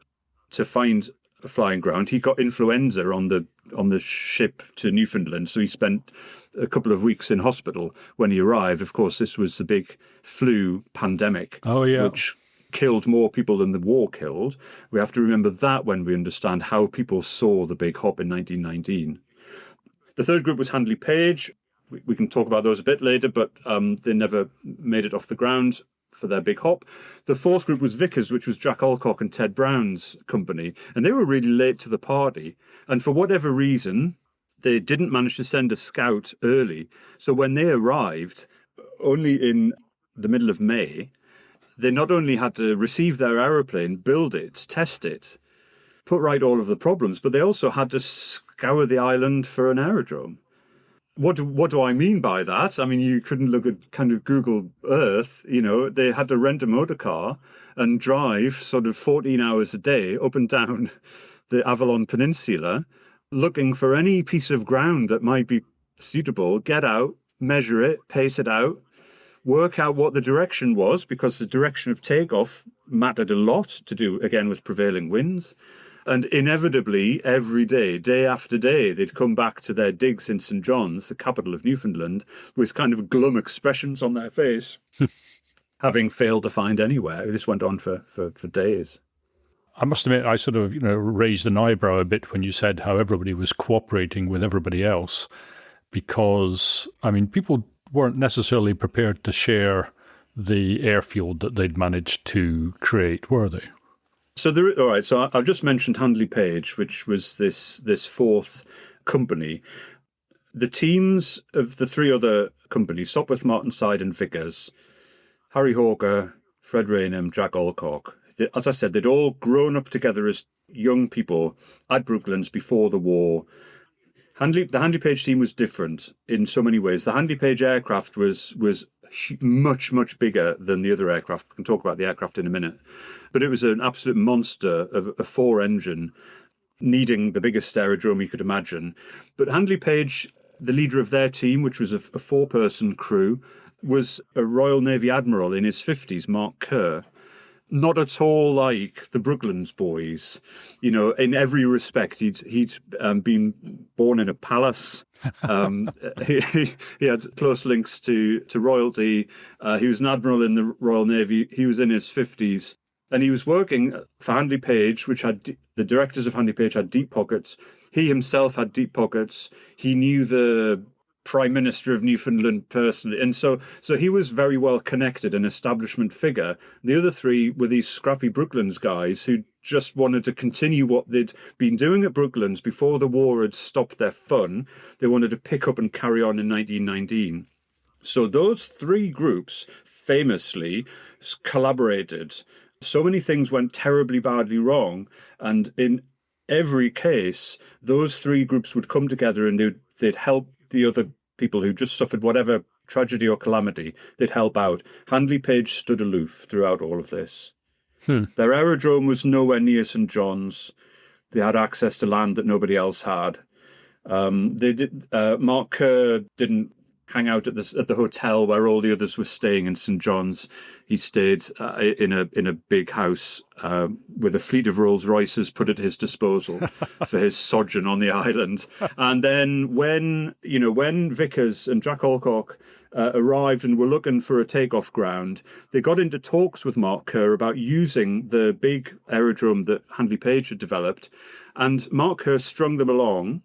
find a flying ground. He got influenza on the ship to Newfoundland, so he spent a couple of weeks in hospital when he arrived. Of course, this was the big flu pandemic, which killed more people than the war killed. We have to remember that when we understand how people saw the Big Hop in 1919. The third group was Handley Page. We can talk about those a bit later, but they never made it off the ground for their Big Hop. The fourth group was Vickers, which was Jack Alcock and Ted Brown's company, and they were really late to the party. And for whatever reason, they didn't manage to send a scout early. So when they arrived, only in the middle of May, they not only had to receive their aeroplane, build it, test it, put right all of the problems, but they also had to scour the island for an aerodrome. What do I mean by that? You couldn't look at kind of Google Earth. They had to rent a motor car and drive sort of 14 hours a day up and down the Avalon Peninsula, looking for any piece of ground that might be suitable, get out, measure it, pace it out, work out what the direction was, because the direction of takeoff mattered a lot to do, again, with prevailing winds. And inevitably, every day, day after day, they'd come back to their digs in St. John's, the capital of Newfoundland, with kind of glum expressions on their face, having failed to find anywhere. This went on for days.
I must admit, I sort of, raised an eyebrow a bit when you said how everybody was cooperating with everybody else, because, people weren't necessarily prepared to share the airfield that they'd managed to create, were they?
So all right. So I've just mentioned Handley Page, which was this fourth company. The teams of the three other companies, Sopwith, Martinsyde, and Vickers, Harry Hawker, Fred Raynham, Jack Alcock. As I said, they'd all grown up together as young people at Brooklands before the war. The Handley Page team was different in so many ways. The Handley Page aircraft was much, much bigger than the other aircraft. We can talk about the aircraft in a minute. But it was an absolute monster of a four-engine, needing the biggest aerodrome you could imagine. But Handley Page, the leader of their team, which was a four-person crew, was a Royal Navy Admiral in his 50s, Mark Kerr. Not at all like the Brooklands boys. In every respect, he'd been born in a palace. He had close links to royalty. He was an admiral in the Royal Navy. He was in his 50s. And he was working for Handley Page, which had the directors of Handley Page had deep pockets. He himself had deep pockets. He knew the Prime Minister of Newfoundland personally. And so he was very well connected, an establishment figure. The other three were these scrappy Brooklands guys who just wanted to continue what they'd been doing at Brooklands before the war had stopped their fun. They wanted to pick up and carry on in 1919. So those three groups famously collaborated. So many things went terribly badly wrong, and in every case, those three groups would come together and they'd help the other people who just suffered whatever tragedy or calamity. They'd help out. Handley Page stood aloof throughout all of this. Their aerodrome was nowhere near St John's. They had access to land that nobody else had. Mark Kerr didn't hang out at the hotel where all the others were staying in St John's. He stayed in a big house with a fleet of Rolls Royces put at his disposal for his sojourn on the island. And then when Vickers and Jack Alcock arrived and were looking for a takeoff ground, they got into talks with Mark Kerr about using the big aerodrome that Handley Page had developed. And Mark Kerr strung them along,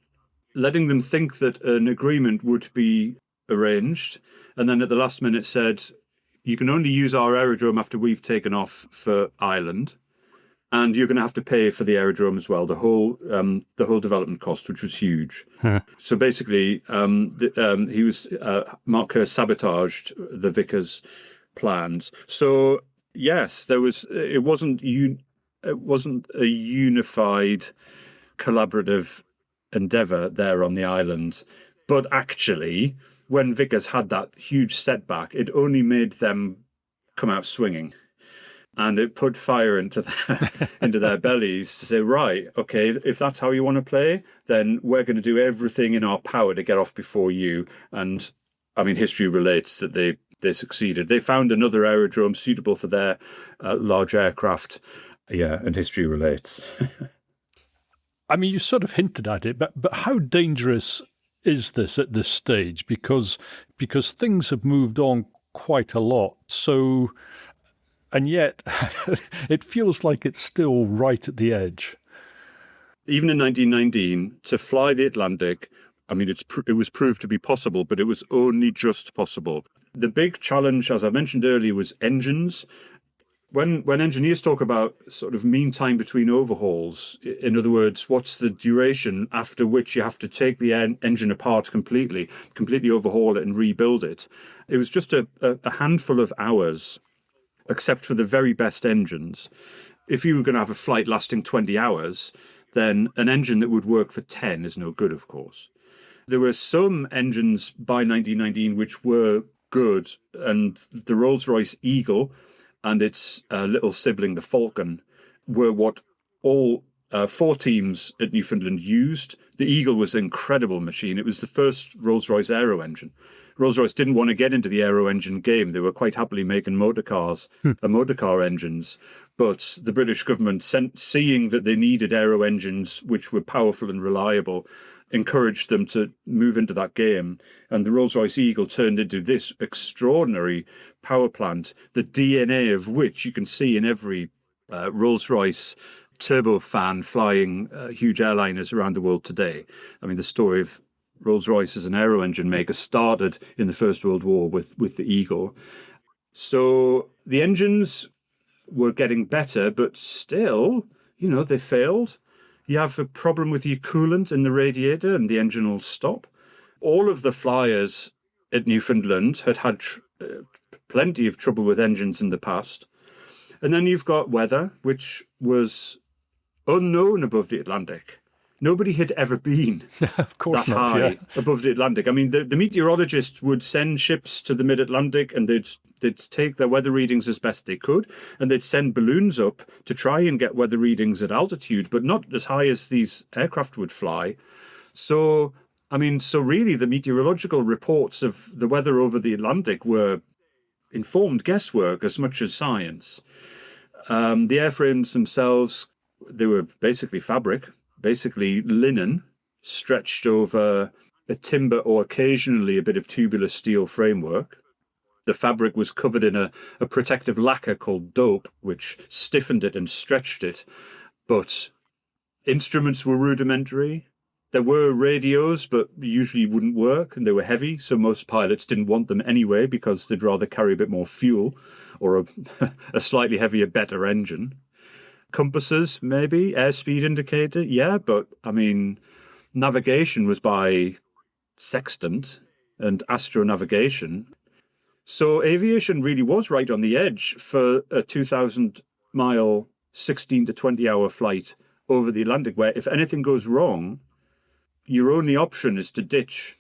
letting them think that an agreement would be arranged, and then at the last minute said, you can only use our aerodrome after we've taken off for Ireland, and you're going to have to pay for the aerodrome as well, the whole development cost, which was huge. So basically, Mark Kerr sabotaged the Vickers plans. So yes, it wasn't a unified collaborative endeavour there on the island, but actually, when Vickers had that huge setback, it only made them come out swinging. And it put fire into their bellies to say, right, okay, if that's how you want to play, then we're going to do everything in our power to get off before you. And, I mean, history relates that they succeeded. They found another aerodrome suitable for their large aircraft. Yeah, and history relates.
I mean, you sort of hinted at it, but how dangerous is this at this stage? Because things have moved on quite a lot. So, and yet it feels like it's still right at the edge.
Even in 1919, to fly the Atlantic, I mean, it was proved to be possible, but it was only just possible. The big challenge, as I mentioned earlier, was engines. When engineers talk about sort of mean time between overhauls, in other words, what's the duration after which you have to take the engine apart completely overhaul it and rebuild it, it was just a handful of hours, except for the very best engines. If you were going to have a flight lasting 20 hours, then an engine that would work for 10 is no good, of course. There were some engines by 1919 which were good, and the Rolls-Royce Eagle and its little sibling, the Falcon, were what all 4 teams at Newfoundland used. The Eagle was an incredible machine. It was the first Rolls-Royce aero engine. Rolls-Royce didn't want to get into the aero engine game. They were quite happily making motor car engines. But the British government, seeing that they needed aero engines which were powerful and reliable, encouraged them to move into that game. And the Rolls-Royce Eagle turned into this extraordinary power plant, the DNA of which you can see in every Rolls-Royce turbofan flying huge airliners around the world today. I mean, the story of Rolls-Royce as an aero engine maker started in the First World War with the Eagle. So the engines were getting better, but still, they failed. You have a problem with your coolant in the radiator and the engine will stop. All of the flyers at Newfoundland had plenty of trouble with engines in the past. And then you've got weather, which was unknown above the Atlantic. Nobody had ever been
of course
that
not,
high above the Atlantic. I mean, the meteorologists would send ships to the mid-Atlantic and they'd take their weather readings as best they could, and they'd send balloons up to try and get weather readings at altitude, but not as high as these aircraft would fly. So really the meteorological reports of the weather over the Atlantic were informed guesswork as much as science. The airframes themselves, they were basically fabric, basically linen, stretched over a timber or occasionally a bit of tubular steel framework. The fabric was covered in a protective lacquer called dope, which stiffened it and stretched it. But instruments were rudimentary. There were radios, but usually wouldn't work, and they were heavy, so most pilots didn't want them anyway because they'd rather carry a bit more fuel or a slightly heavier, better engine. Compasses, maybe, airspeed indicator, yeah, but, navigation was by sextant and astronavigation. So aviation really was right on the edge for a 2,000-mile, 16 to 20-hour flight over the Atlantic, where if anything goes wrong, your only option is to ditch.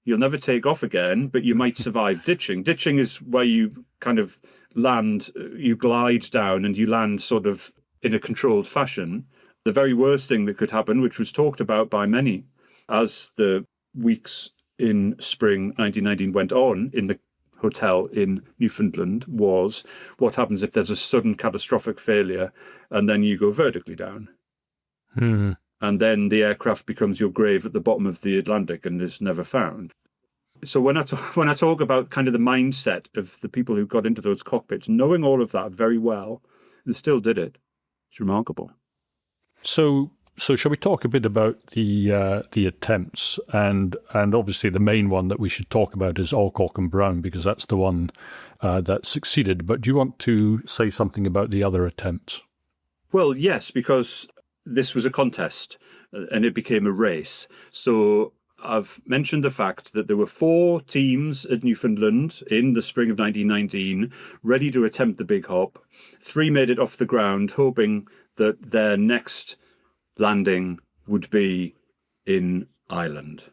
You'll never take off again, but you might survive ditching. Ditching is where you kind of land, you glide down and you land sort of in a controlled fashion. The very worst thing that could happen, which was talked about by many as the weeks in spring 1919 went on in the hotel in Newfoundland, was what happens if there's a sudden catastrophic failure and then you go vertically down.
Hmm.
And then the aircraft becomes your grave at the bottom of the Atlantic and is never found. So when I talk about kind of the mindset of the people who got into those cockpits, knowing all of that very well, they still did it. It's remarkable.
So shall we talk a bit about the attempts, and obviously the main one that we should talk about is Alcock and Brown, because that's the one that succeeded. But do you want to say something about the other attempts?
Well, yes, because this was a contest and it became a race. So I've mentioned the fact that there were 4 teams at Newfoundland in the spring of 1919 ready to attempt the big hop. 3 made it off the ground, hoping that their next landing would be in Ireland.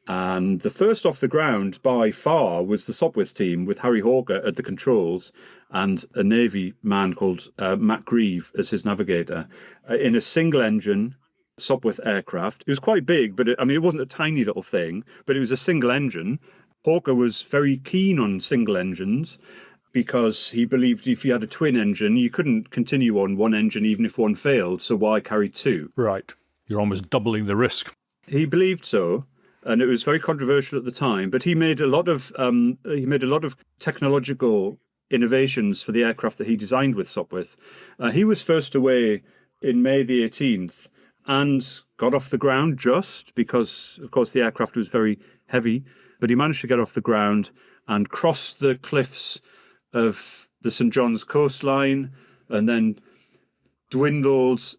And the first off the ground by far was the Sopwith team, with Harry Hawker at the controls and a Navy man called Matt Grieve as his navigator, in a single-engine Sopwith aircraft. It was quite big, but it wasn't a tiny little thing, but it was a single engine. Hawker was very keen on single engines because he believed if you had a twin engine, you couldn't continue on one engine even if one failed, so why carry 2?
Right. You're almost doubling the risk.
He believed so, and it was very controversial at the time, but he made a lot of technological innovations for the aircraft that he designed with Sopwith. He was first away in May the 18th and got off the ground just because, of course, the aircraft was very heavy, but he managed to get off the ground and cross the cliffs of the St. John's coastline and then dwindled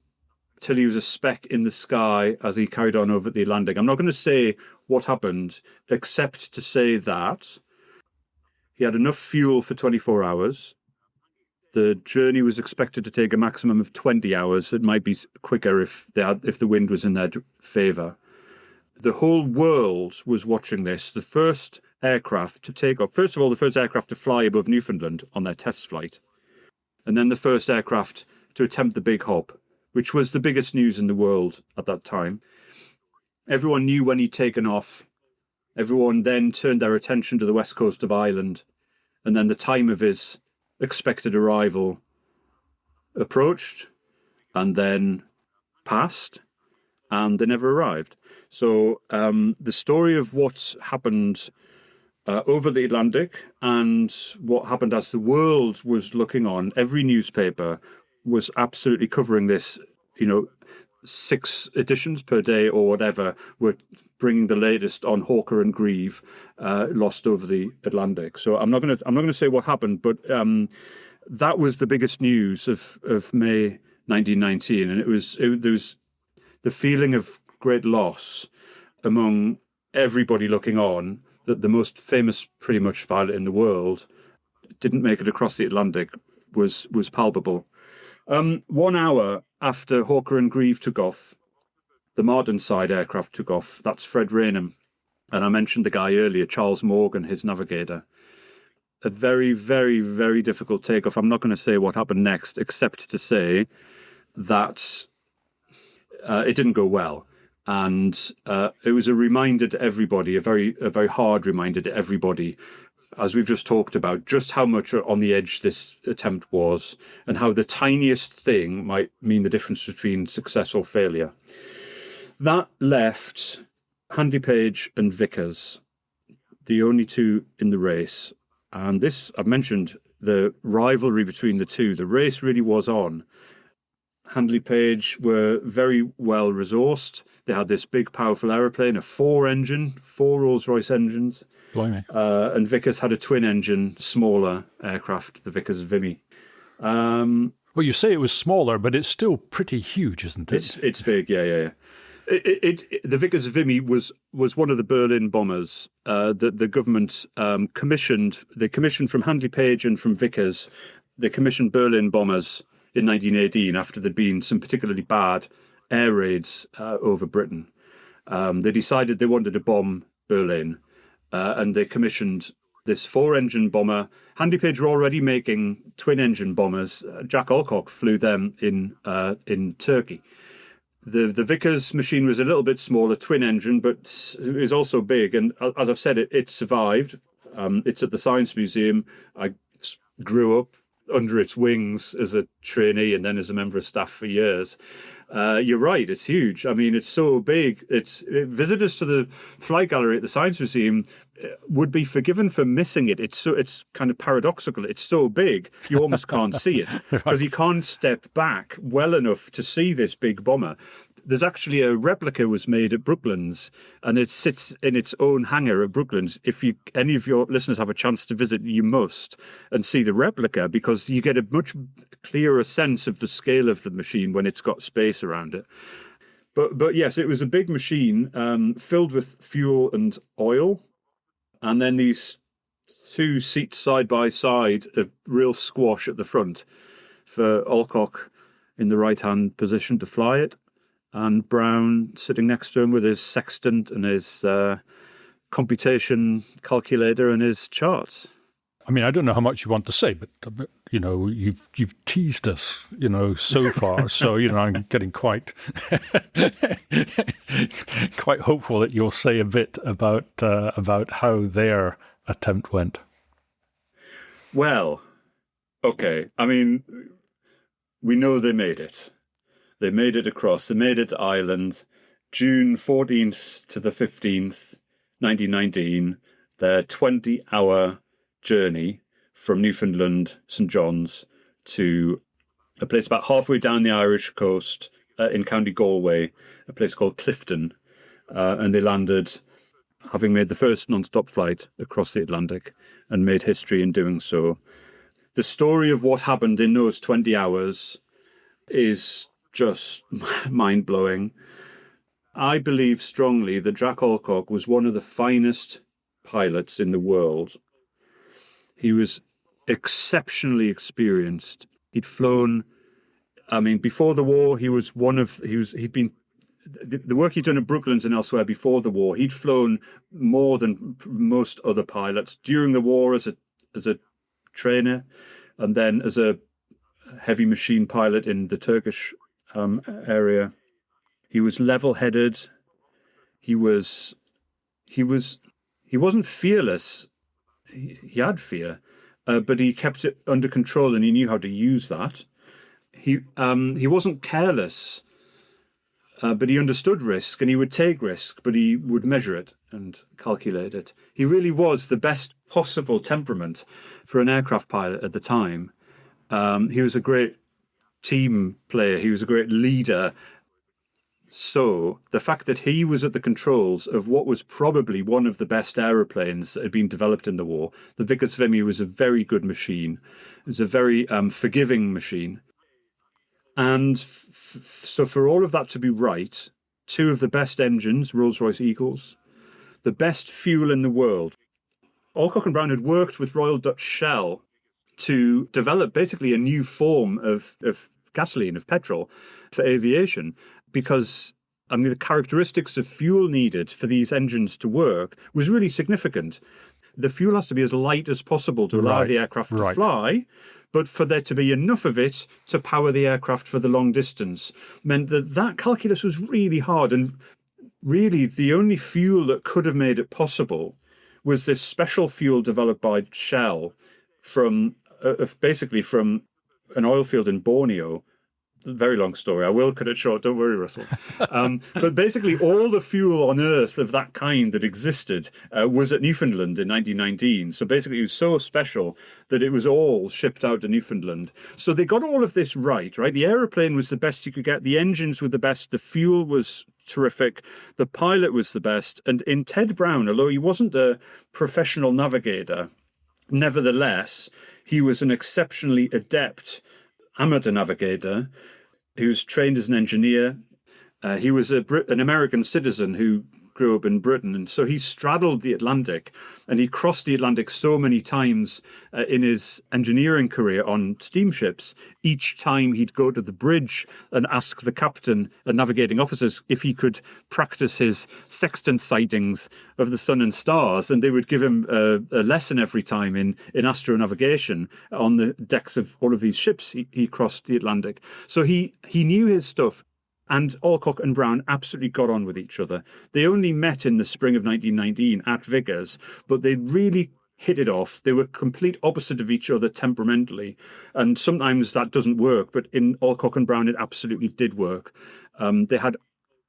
till he was a speck in the sky as he carried on over the Atlantic. I'm not going to say what happened, except to say that he had enough fuel for 24 hours. The journey was expected to take a maximum of 20 hours. It might be quicker if the wind was in their favour. The whole world was watching this. The first aircraft to take off. First of all, the first aircraft to fly above Newfoundland on their test flight. And then the first aircraft to attempt the big hop, which was the biggest news in the world at that time. Everyone knew when he'd taken off. Everyone then turned their attention to the west coast of Ireland. And then the time of his expected arrival approached and then passed, and they never arrived. So the story of what happened over the Atlantic and what happened as the world was looking on, every newspaper was absolutely covering this. 6 editions per day or whatever were bringing the latest on Hawker and Grieve lost over the Atlantic. So I'm not going to say what happened, but that was the biggest news of May 1919, and there was the feeling of great loss among everybody looking on that the most famous, pretty much, pilot in the world didn't make it across the Atlantic was palpable. 1 hour after Hawker and Grieve took off, the Martenside aircraft took off. That's Fred Raynham. And I mentioned the guy earlier, Charles Morgan, his navigator. A very, very, very difficult takeoff. I'm not going to say what happened next, except to say that it didn't go well. And it was a reminder to everybody, a very hard reminder to everybody, as we've just talked about, just how much on the edge this attempt was and how the tiniest thing might mean the difference between success or failure. That left Handley Page and Vickers, the only 2 in the race. And this, I've mentioned the rivalry between the 2. The race really was on. Handley Page were very well resourced. They had this big, powerful aeroplane, a 4-engine, 4 Rolls-Royce engines.
Blimey.
And Vickers had a twin-engine, smaller aircraft, the Vickers Vimy.
Well, you say it was smaller, but it's still pretty huge, isn't it?
It's big, yeah. The Vickers Vimy was one of the Berlin bombers that the government commissioned. They commissioned from Handley Page and from Vickers. They commissioned Berlin bombers in 1918 after there'd been some particularly bad air raids over Britain. They decided they wanted to bomb Berlin, and they commissioned this 4-engine bomber. Handley Page were already making twin-engine bombers. Jack Alcock flew them in Turkey. The Vickers machine was a little bit smaller, twin-engine, but it was also big. And as I've said, it survived. It's at the Science Museum. I grew up under its wings as a trainee and then as a member of staff for years. You're right, it's huge. I mean, it's so big. Visitors to the flight gallery at the Science Museum would be forgiven for missing it. It's kind of paradoxical. It's so big, you almost can't see it because you can't step back well enough to see this big bomber. There's actually a replica was made at Brooklands, and it sits in its own hangar at Brooklands. If any of your listeners have a chance to visit, you must, and see the replica, because you get a much clearer sense of the scale of the machine when it's got space around it. But yes, it was a big machine filled with fuel and oil, and then these 2 seats side by side, a real squash at the front for Alcock in the right-hand position to fly it, and Brown sitting next to him with his sextant and his computation calculator and his charts.
I mean, I don't know how much you want to say, but you've teased us, so far. So I'm getting quite hopeful that you'll say a bit about how their attempt went.
Well, okay. I mean, we know they made it. They made it across. They made it to Ireland, June 14th to the 15th, 1919. Their 20-hour journey from Newfoundland, St John's, to a place about halfway down the Irish coast in County Galway, a place called Clifton. And they landed, having made the first non-stop flight across the Atlantic, and made history in doing so. The story of what happened in those 20 hours is just mind-blowing. I believe strongly that Jack Alcock was one of the finest pilots in the world. He was exceptionally experienced. He'd flown, before the war, he'd been, the work he'd done at Brooklands and elsewhere before the war, he'd flown more than most other pilots. During the war as a trainer, and then as a heavy machine pilot in the Turkish area. He was level-headed. He wasn't fearless. He had fear, but he kept it under control, and he knew how to use that. He wasn't careless, but he understood risk, and he would take risk, but he would measure it and calculate it. He really was the best possible temperament for an aircraft pilot at the time. He was a great team player. He was a great leader. So the fact that he was at the controls of what was probably one of the best aeroplanes that had been developed in the war, the Vickers Vimy was a very good machine. It was a very forgiving machine. And so for all of that to be right, 2 of the best engines, Rolls-Royce Eagles, the best fuel in the world. Alcock and Brown had worked with Royal Dutch Shell to develop basically a new form of gasoline, of petrol, for aviation, because the characteristics of fuel needed for these engines to work was really significant. The fuel has to be as light as possible to allow the aircraft to fly, but for there to be enough of it to power the aircraft for the long distance meant that calculus was really hard. And really, the only fuel that could have made it possible was this special fuel developed by Shell basically from an oil field in Borneo. Very long story. I will cut it short. Don't worry, Russell. But basically, all the fuel on Earth of that kind that existed was at Newfoundland in 1919. So basically, it was so special that it was all shipped out to Newfoundland. So they got all of this right? The aeroplane was the best you could get. The engines were the best. The fuel was terrific. The pilot was the best. And in Ted Brown, although he wasn't a professional navigator, nevertheless, he was an exceptionally adept amateur navigator. He was trained as an engineer. He was an American citizen who grew up in Britain, and so he straddled the Atlantic, and he crossed the Atlantic so many times in his engineering career on steamships. Each time he'd go to the bridge and ask the captain and navigating officers if he could practice his sextant sightings of the sun and stars, and they would give him a lesson every time in astronavigation on the decks of all of these ships he crossed the Atlantic. So he knew his stuff. And Alcock and Brown absolutely got on with each other. They only met in the spring of 1919 at Vickers, but they really hit it off. They were complete opposite of each other temperamentally. And sometimes that doesn't work, but in Alcock and Brown, it absolutely did work. They had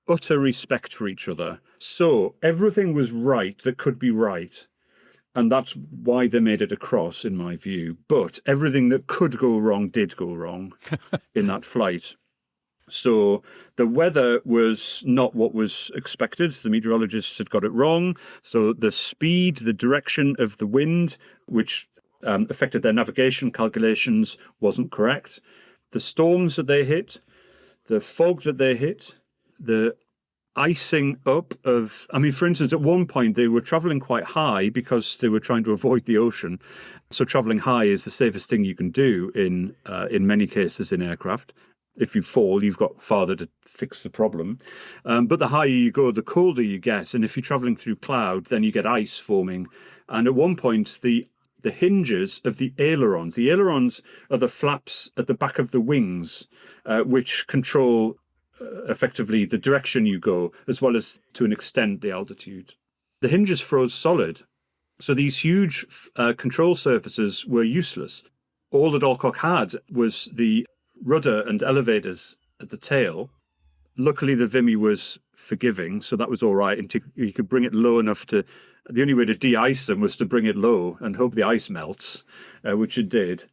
utter respect for each other. So everything was right that could be right. And that's why they made it across, in my view. But everything that could go wrong did go wrong in that flight. So the weather was not what was expected. The meteorologists had got it wrong. So the speed, the direction of the wind, which affected their navigation calculations, wasn't correct. The storms that they hit, the fog that they hit, the icing up of... for instance, at one point they were travelling quite high because they were trying to avoid the ocean. So travelling high is the safest thing you can do in many cases in aircraft. If you fall, you've got farther to fix the problem. But the higher you go, the colder you get. And if you're travelling through cloud, then you get ice forming. And at one point, the hinges of the ailerons are the flaps at the back of the wings, which control effectively the direction you go, as well as, to an extent, the altitude. The hinges froze solid. So these huge control surfaces were useless. All that Alcock had was the rudder and elevators at the tail. Luckily, the Vimy was forgiving, so that was all right. And you could bring it low enough to... The only way to de-ice them was to bring it low and hope the ice melts, which it did.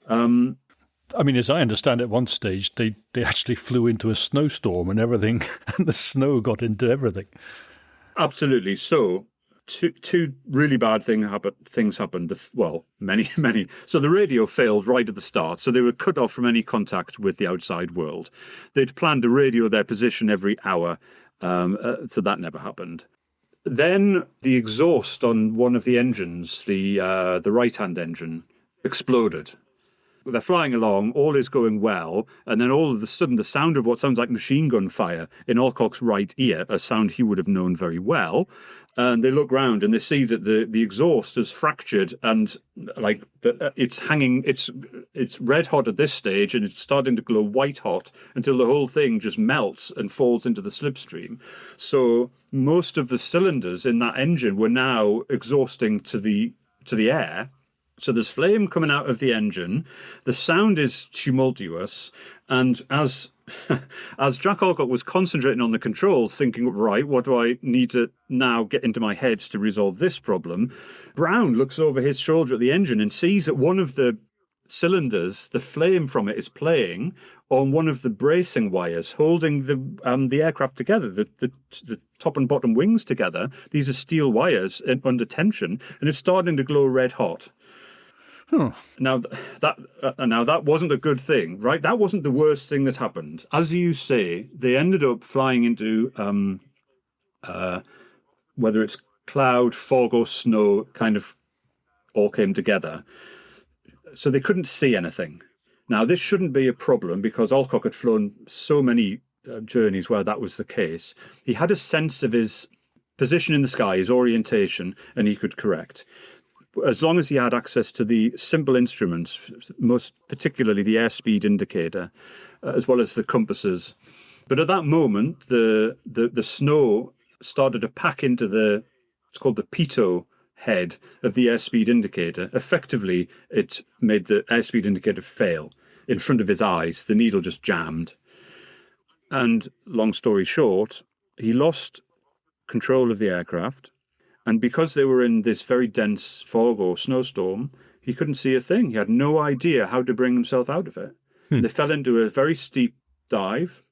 As I understand, at one stage, they actually flew into a snowstorm and everything, and the snow got into everything.
Absolutely. So... Two really bad things happened. Many. So the radio failed right at the start. So they were cut off from any contact with the outside world. They'd planned to radio their position every hour. So that never happened. Then the exhaust on one of the engines, the right-hand engine, exploded. They're flying along, all is going well, and then all of a sudden the sound of what sounds like machine gun fire in Alcock's right ear, a sound he would have known very well, and they look round and they see that the exhaust is fractured and it's hanging, it's red hot at this stage and it's starting to glow white hot until the whole thing just melts and falls into the slipstream. So most of the cylinders in that engine were now exhausting to the air. So there's flame coming out of the engine. The sound is tumultuous. And as Jack Alcock was concentrating on the controls, thinking, right, what do I need to now get into my head to resolve this problem? Brown looks over his shoulder at the engine and sees that one of the cylinders, the flame from it is playing on one of the bracing wires holding the aircraft together, the top and bottom wings together. These are steel wires under tension, and it's starting to glow red hot.
Huh.
Now that wasn't a good thing, right? That wasn't the worst thing that happened. As you say, they ended up flying into whether it's cloud, fog, or snow, kind of all came together. So they couldn't see anything. Now, this shouldn't be a problem because Alcock had flown so many journeys where that was the case. He had a sense of his position in the sky, his orientation, and he could correct. As long as he had access to the simple instruments, most particularly the airspeed indicator, as well as the compasses. But at that moment, the snow started to pack into it's called the pitot head of the airspeed indicator. Effectively, it made the airspeed indicator fail in front of his eyes. The needle just jammed. And long story short, he lost control of the aircraft. And because they were in this very dense fog or snowstorm, he couldn't see a thing. He had no idea how to bring himself out of it. They fell into a very steep dive.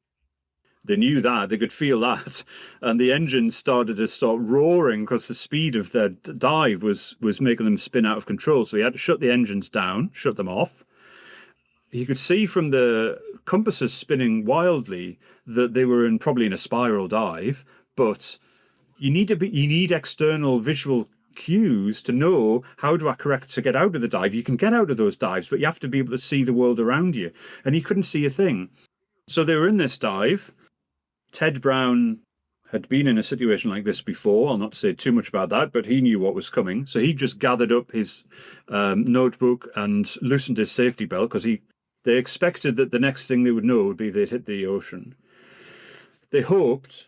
They knew that. They could feel that. And the engine started to start roaring because the speed of their dive was making them spin out of control. So he had to shut the engines down, shut them off. You could see from the compasses spinning wildly, that they were probably in a spiral dive, but you need external visual cues to know how do I correct to get out of the dive. You can get out of those dives, but you have to be able to see the world around you. And he couldn't see a thing. So they were in this dive. Ted Brown had been in a situation like this before. I'll not say too much about that, but he knew what was coming. So he just gathered up his notebook and loosened his safety belt, because they expected that the next thing they would know would be they'd hit the ocean. They hoped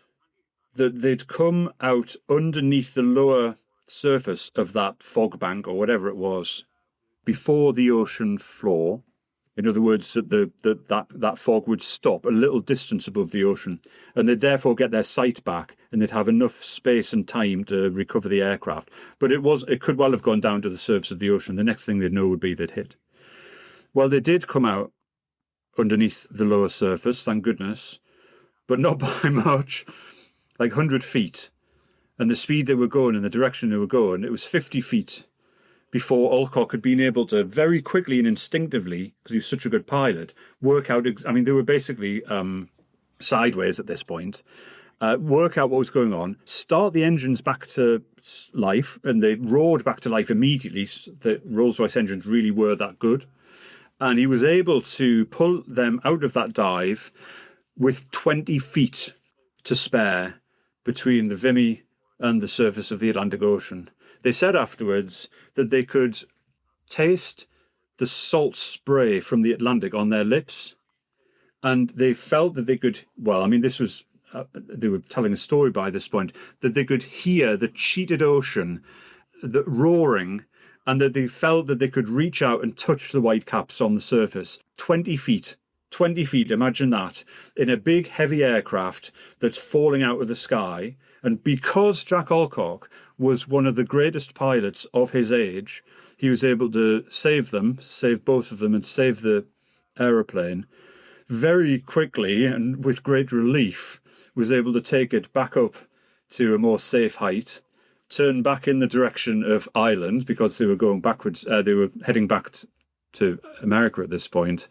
that they'd come out underneath the lower surface of that fog bank or whatever it was before the ocean floor. In other words, that fog would stop a little distance above the ocean, and they'd therefore get their sight back, and they'd have enough space and time to recover the aircraft. But it could well have gone down to the surface of the ocean. The next thing they'd know would be they'd hit. Well, they did come out underneath the lower surface, thank goodness, but not by much, like 100 feet. And the speed they were going and the direction they were going, it was 50 feet before Alcock had been able to very quickly and instinctively, because he was such a good pilot, work out, they were basically sideways at this point, work out what was going on, start the engines back to life, and they roared back to life immediately. The Rolls-Royce engines really were that good. And he was able to pull them out of that dive with 20 feet to spare between the Vimy and the surface of the Atlantic Ocean. They said afterwards that they could taste the salt spray from the Atlantic on their lips, and they felt that they could, this was, they were telling a story by this point, that they could hear the cheated ocean, the roaring, and that they felt that they could reach out and touch the white caps on the surface. 20 feet, imagine that, in a big, heavy aircraft that's falling out of the sky. And because Jack Alcock was one of the greatest pilots of his age, he was able to save both of them, and save the aeroplane very quickly, and with great relief, was able to take it back up to a more safe height, turn back in the direction of Ireland, because they were going backwards. They were heading back to America at this point,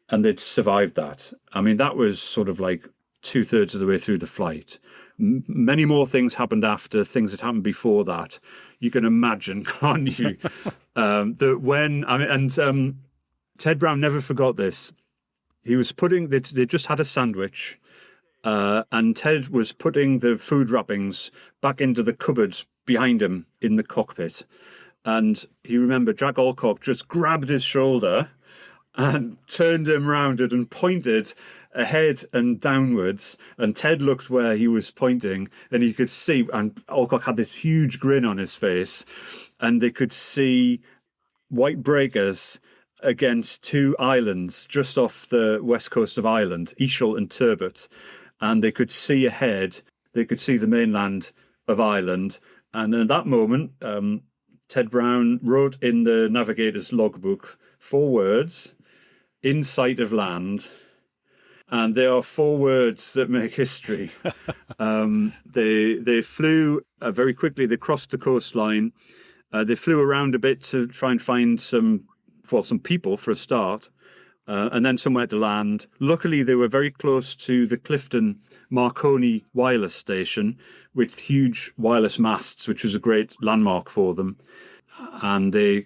and they'd survived that. That was sort of like 2/3 of the way through the flight. Many more things happened after, things that happened before that. You can imagine, can't you? Ted Brown never forgot this. He was they just had a sandwich, and Ted was putting the food wrappings back into the cupboards behind him in the cockpit. And he remembered Jack Alcock just grabbed his shoulder and turned him round and pointed ahead and downwards, and Ted looked where he was pointing, and he could see, and Alcock had this huge grin on his face, and they could see white breakers against two islands just off the west coast of Ireland, Ischel and Turbot, and they could see ahead, they could see the mainland of Ireland. And at that moment, Ted Brown wrote in the navigator's logbook 4 words, "In sight of land." And they are 4 words that make history. They flew very quickly. They crossed the coastline. They flew around a bit to try and find some people for a start, and then somewhere to land. Luckily, they were very close to the Clifton Marconi wireless station with huge wireless masts, which was a great landmark for them. And they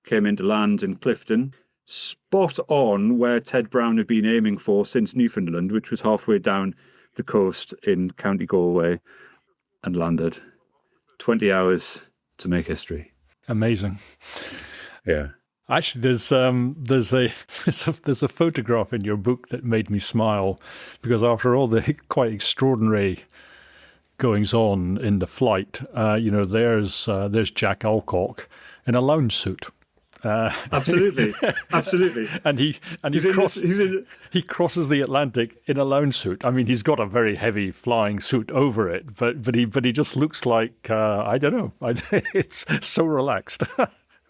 came into land in Clifton, spot on where Ted Brown had been aiming for since Newfoundland, which was halfway down the coast in County Galway, and landed. 20 hours to make history.
Amazing.
Yeah.
Actually, there's a photograph in your book that made me smile, because after all the quite extraordinary goings on in the flight, there's Jack Alcock in a lounge suit.
Absolutely.
And he crosses the Atlantic in a lounge suit. He's got a very heavy flying suit over it, but he just looks like I don't know. It's so relaxed.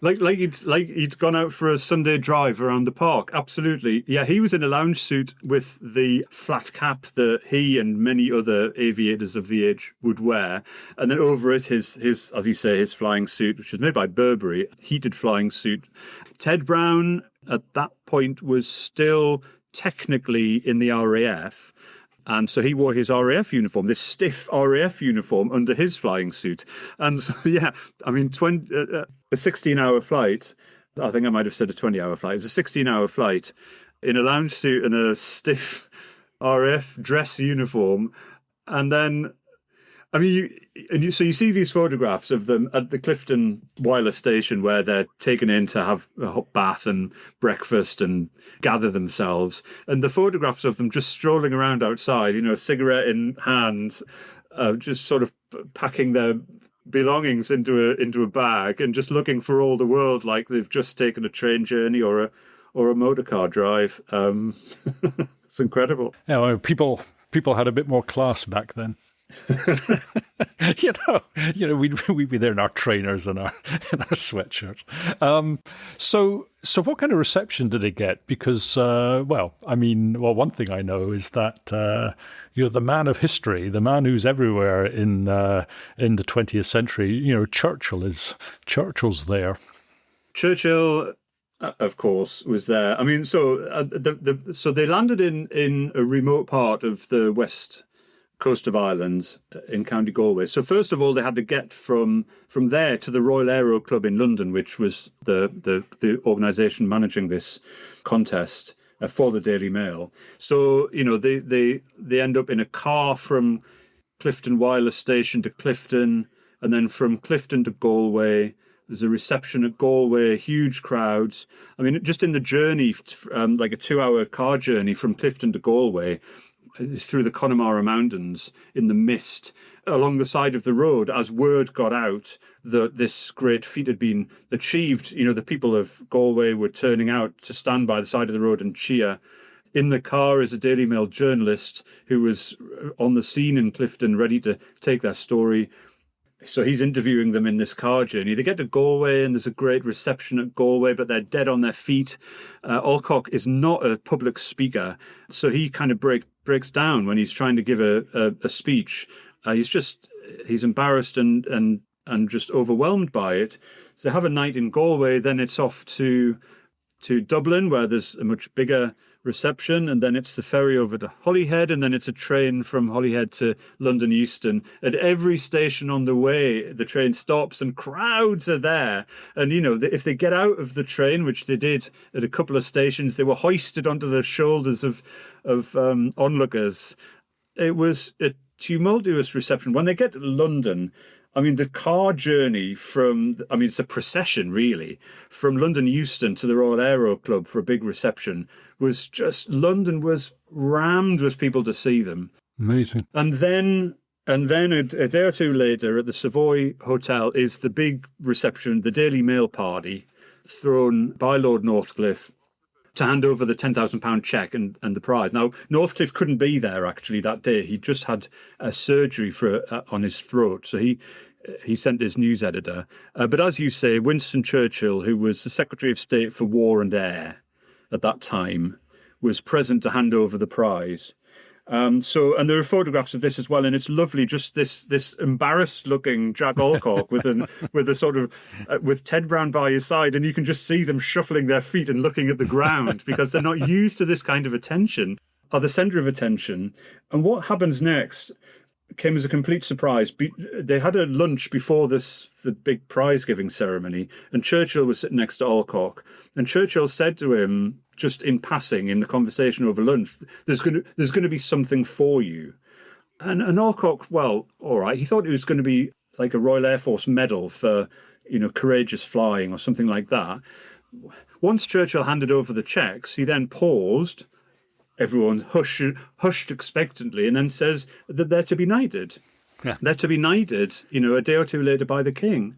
Like he'd gone out for a Sunday drive around the park. Absolutely. Yeah, he was in a lounge suit with the flat cap that he and many other aviators of the age would wear. And then over it, his as you say, his flying suit, which was made by Burberry, heated flying suit. Ted Brown at that point was still technically in the RAF. And so he wore his RAF uniform, this stiff RAF uniform under his flying suit. And so, yeah, I mean, a 16-hour flight, I think I might have said a 20-hour flight. It was a 16-hour flight in a lounge suit and a stiff RAF dress uniform. And then, I mean, so you see these photographs of them at the Clifton Wireless Station where they're taken in to have a hot bath and breakfast and gather themselves. And the photographs of them just strolling around outside, cigarette in hand, just sort of packing their belongings into a bag and just looking for all the world like they've just taken a train journey or a motor car drive. It's incredible.
Yeah, well, people had a bit more class back then. We'd be there in our trainers and our sweatshirts. So what kind of reception did it get? Because, one thing I know is that the man of history, the man who's everywhere in the 20th century, Churchill's there.
Churchill, of course, was there. I mean, so they landed in a remote part of the west coast of Ireland in County Galway. So first of all, they had to get from there to the Royal Aero Club in London, which was the organisation managing this contest for the Daily Mail. So they end up in a car from Clifton Wireless Station to Clifton, and then from Clifton to Galway. There's a reception at Galway, huge crowds. I mean, just in the journey, like a 2-hour car journey from Clifton to Galway, through the Connemara Mountains in the mist along the side of the road, as word got out that this great feat had been achieved, the people of Galway were turning out to stand by the side of the road and cheer. In the car is a Daily Mail journalist who was on the scene in Clifton, ready to take their story. So he's interviewing them in this car journey. They get to Galway and there's a great reception at Galway, but they're dead on their feet. Alcock is not a public speaker, so he kind of breaks down when he's trying to give a speech. He's embarrassed and just overwhelmed by it. So they have a night in Galway, then it's off to Dublin, where there's a much bigger reception, and then it's the ferry over to Holyhead, and then it's a train from Holyhead to London Euston. At every station on the way, the train stops and crowds are there. And, if they get out of the train, which they did at a couple of stations, they were hoisted onto the shoulders of onlookers. It was a tumultuous reception. When they get to London, I mean, the car journey it's a procession, really, from London Euston to the Royal Aero Club for a big reception London was rammed with people to see them.
Amazing.
And then a day or two later at the Savoy Hotel is the big reception, the Daily Mail party, thrown by Lord Northcliffe to hand over the £10,000 cheque and the prize. Now, Northcliffe couldn't be there, actually, that day. He just had a surgery on his throat, so he sent his news editor. But as you say, Winston Churchill, who was the Secretary of State for War and Air at that time, was present to hand over the prize. And there are photographs of this as well, and it's lovely. Just this embarrassed-looking Jack Alcock with Ted Brown by his side, and you can just see them shuffling their feet and looking at the ground because they're not used to this kind of attention. Are the centre of attention, and what happens next came as a complete surprise. They had a lunch before the big prize-giving ceremony, and Churchill was sitting next to Alcock, and Churchill said to him, just in passing in the conversation over lunch, there's going to be something for you. And Alcock, well, all right, he thought it was going to be like a Royal Air Force medal for, courageous flying or something like that. Once Churchill handed over the cheques, he then paused. Everyone hushed expectantly, and then says that they're to be knighted. Yeah. They're to be knighted, a day or two later by the king.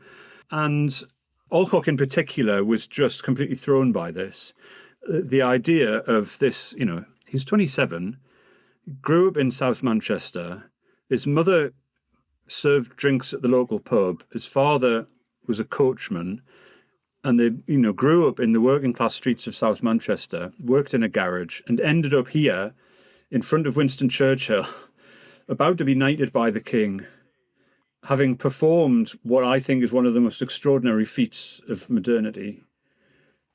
And Alcock in particular was just completely thrown by this. The idea of this, he's 27, grew up in South Manchester. His mother served drinks at the local pub. His father was a coachman. And they, grew up in the working class streets of South Manchester, worked in a garage, and ended up here in front of Winston Churchill, about to be knighted by the king, having performed what I think is one of the most extraordinary feats of modernity.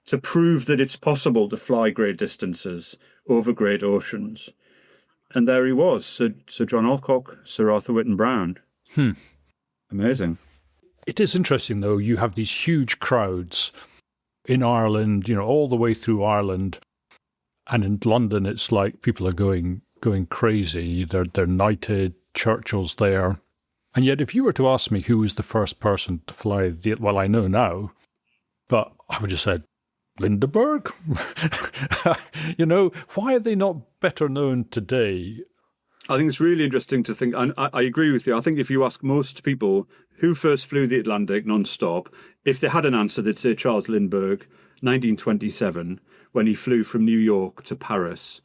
to prove that it's possible to fly great distances over great oceans. And there he was, Sir John Alcock, Sir Arthur Whitton Brown. Amazing.
It is interesting, though. You have these huge crowds in Ireland, all the way through Ireland. And in London, it's like people are going crazy. They're knighted, Churchill's there. And yet, if you were to ask me who was the first person to fly well, I know now, but I would just say Lindbergh. Why are they not better known today?
I think it's really interesting to think, and I agree with you. I think if you ask most people who first flew the Atlantic non-stop, if they had an answer, they'd say Charles Lindbergh, 1927, when he flew from New York to Paris.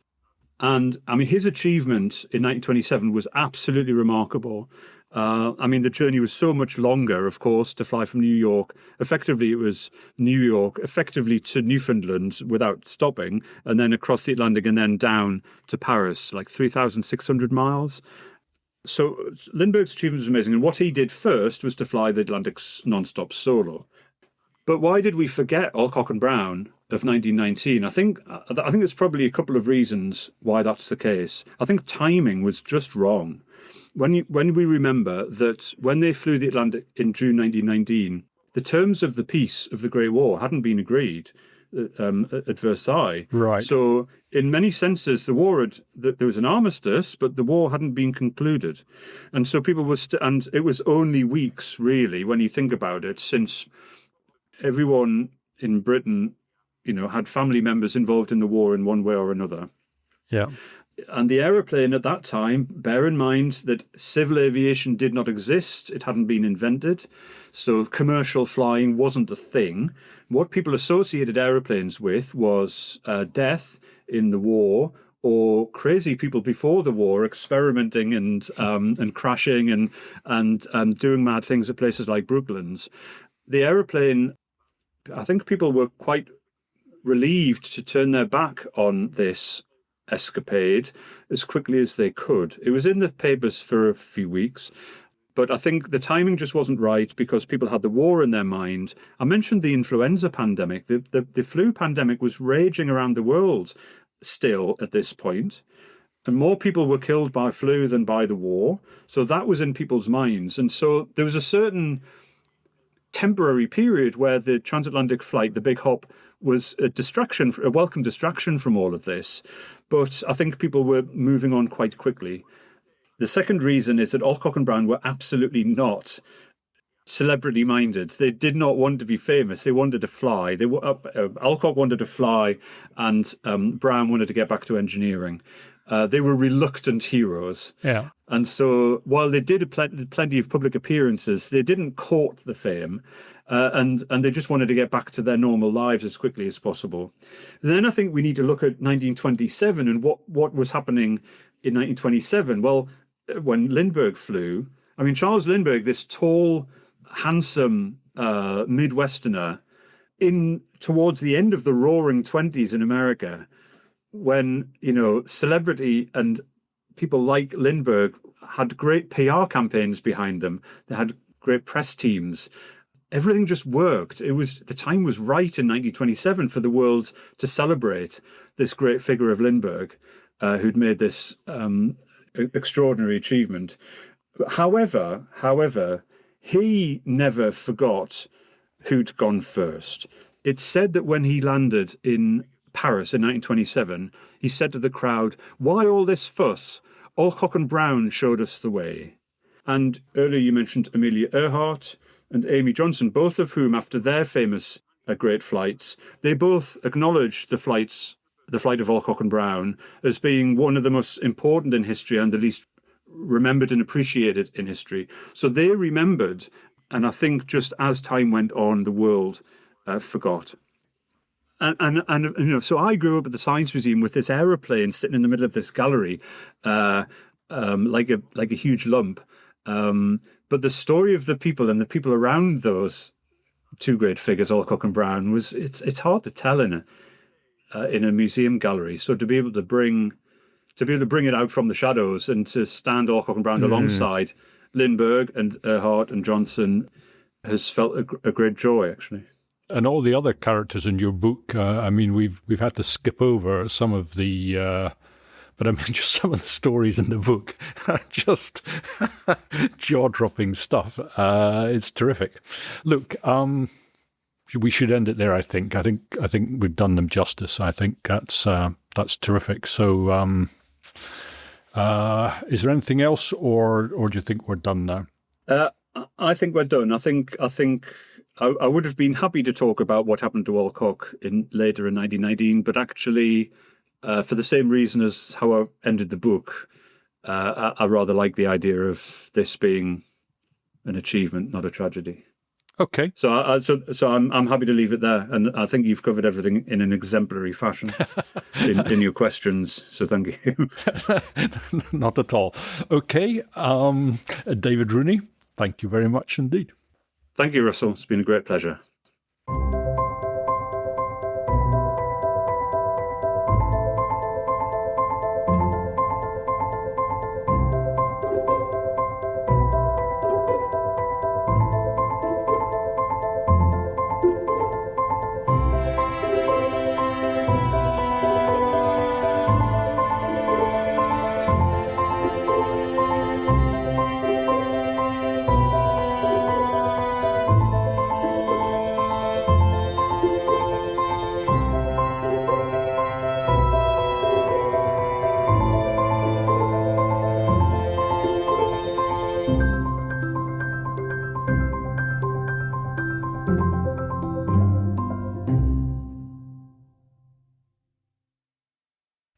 And, his achievement in 1927 was absolutely remarkable. The journey was so much longer, of course, to fly from New York. Effectively, it was New York, effectively to Newfoundland without stopping, and then across the Atlantic and then down to Paris, like 3,600 miles. So Lindbergh's achievement was amazing. And what he did first was to fly the Atlantic non-stop solo. But why did we forget Alcock and Brown of 1919? I think there's probably a couple of reasons why that's the case. I think timing was just wrong. When we remember that when they flew the Atlantic in June 1919, the terms of the peace of the Great War hadn't been agreed at Versailles.
Right.
So in many senses, there was an armistice, but the war hadn't been concluded. And so people were, and it was only weeks, really, when you think about it, since everyone in Britain, had family members involved in the war in one way or another.
Yeah.
And the aeroplane at that time, bear in mind that civil aviation did not exist. It hadn't been invented. So commercial flying wasn't a thing. What people associated aeroplanes with was death in the war, or crazy people before the war experimenting and crashing and doing mad things at places like Brooklands. The aeroplane, I think people were quite relieved to turn their back on this escapade as quickly as they could. It was in the papers for a few weeks, but I think the timing just wasn't right because people had the war in their mind. I mentioned the influenza pandemic. The flu pandemic was raging around the world still at this point, and more people were killed by flu than by the war. So that was in people's minds. And so there was a certain temporary period where the transatlantic flight, the big hop, was a welcome distraction from all of this. But I think people were moving on quite quickly. The second reason is that Alcock and Brown were absolutely not celebrity-minded. They did not want to be famous. They wanted to fly. Alcock wanted to fly, and Brown wanted to get back to engineering. They were reluctant heroes.
Yeah.
And so while they did plenty of public appearances, they didn't court the fame. And they just wanted to get back to their normal lives as quickly as possible. Then I think we need to look at 1927 and what was happening in 1927. Well, when Lindbergh flew, Charles Lindbergh, this tall, handsome Midwesterner, towards the end of the Roaring '20s in America, when celebrity and people like Lindbergh had great PR campaigns behind them, they had great press teams. Everything just worked. The time was right in 1927 for the world to celebrate this great figure of Lindbergh, who'd made this extraordinary achievement. However, he never forgot who'd gone first. It's said that when he landed in Paris in 1927, he said to the crowd, "Why all this fuss? Alcock and Brown showed us the way." And earlier you mentioned Amelia Earhart and Amy Johnson, both of whom, after their famous great flights, they both acknowledged the flight of Alcock and Brown as being one of the most important in history and the least remembered and appreciated in history. So they remembered, and I think just as time went on, the world forgot. And so I grew up at the Science Museum with this aeroplane sitting in the middle of this gallery, like a huge lump. But the story of the people and the people around those two great figures, Alcock and Brown, it's hard to tell in a museum gallery. So to be able to bring it out from the shadows and to stand Alcock and Brown alongside Lindbergh and Earhart and Johnson has felt a great joy, actually.
And all the other characters in your book, I mean, we've had to skip over some of the, but I mean, just some of the stories in the book are just jaw-dropping stuff. It's terrific. Look, we should end it there. I think we've done them justice. I think that's terrific. So, is there anything else, or do you think we're done now?
I think we're done. I think I would have been happy to talk about what happened to Alcock later in 1919, but actually, for the same reason as how I ended the book, I rather like the idea of this being an achievement, not a tragedy.
Okay.
So I'm happy to leave it there, and I think you've covered everything in an exemplary fashion in your questions. So thank you.
Not at all. Okay, David Rooney, thank you very much indeed.
Thank you, Russell. It's been a great pleasure.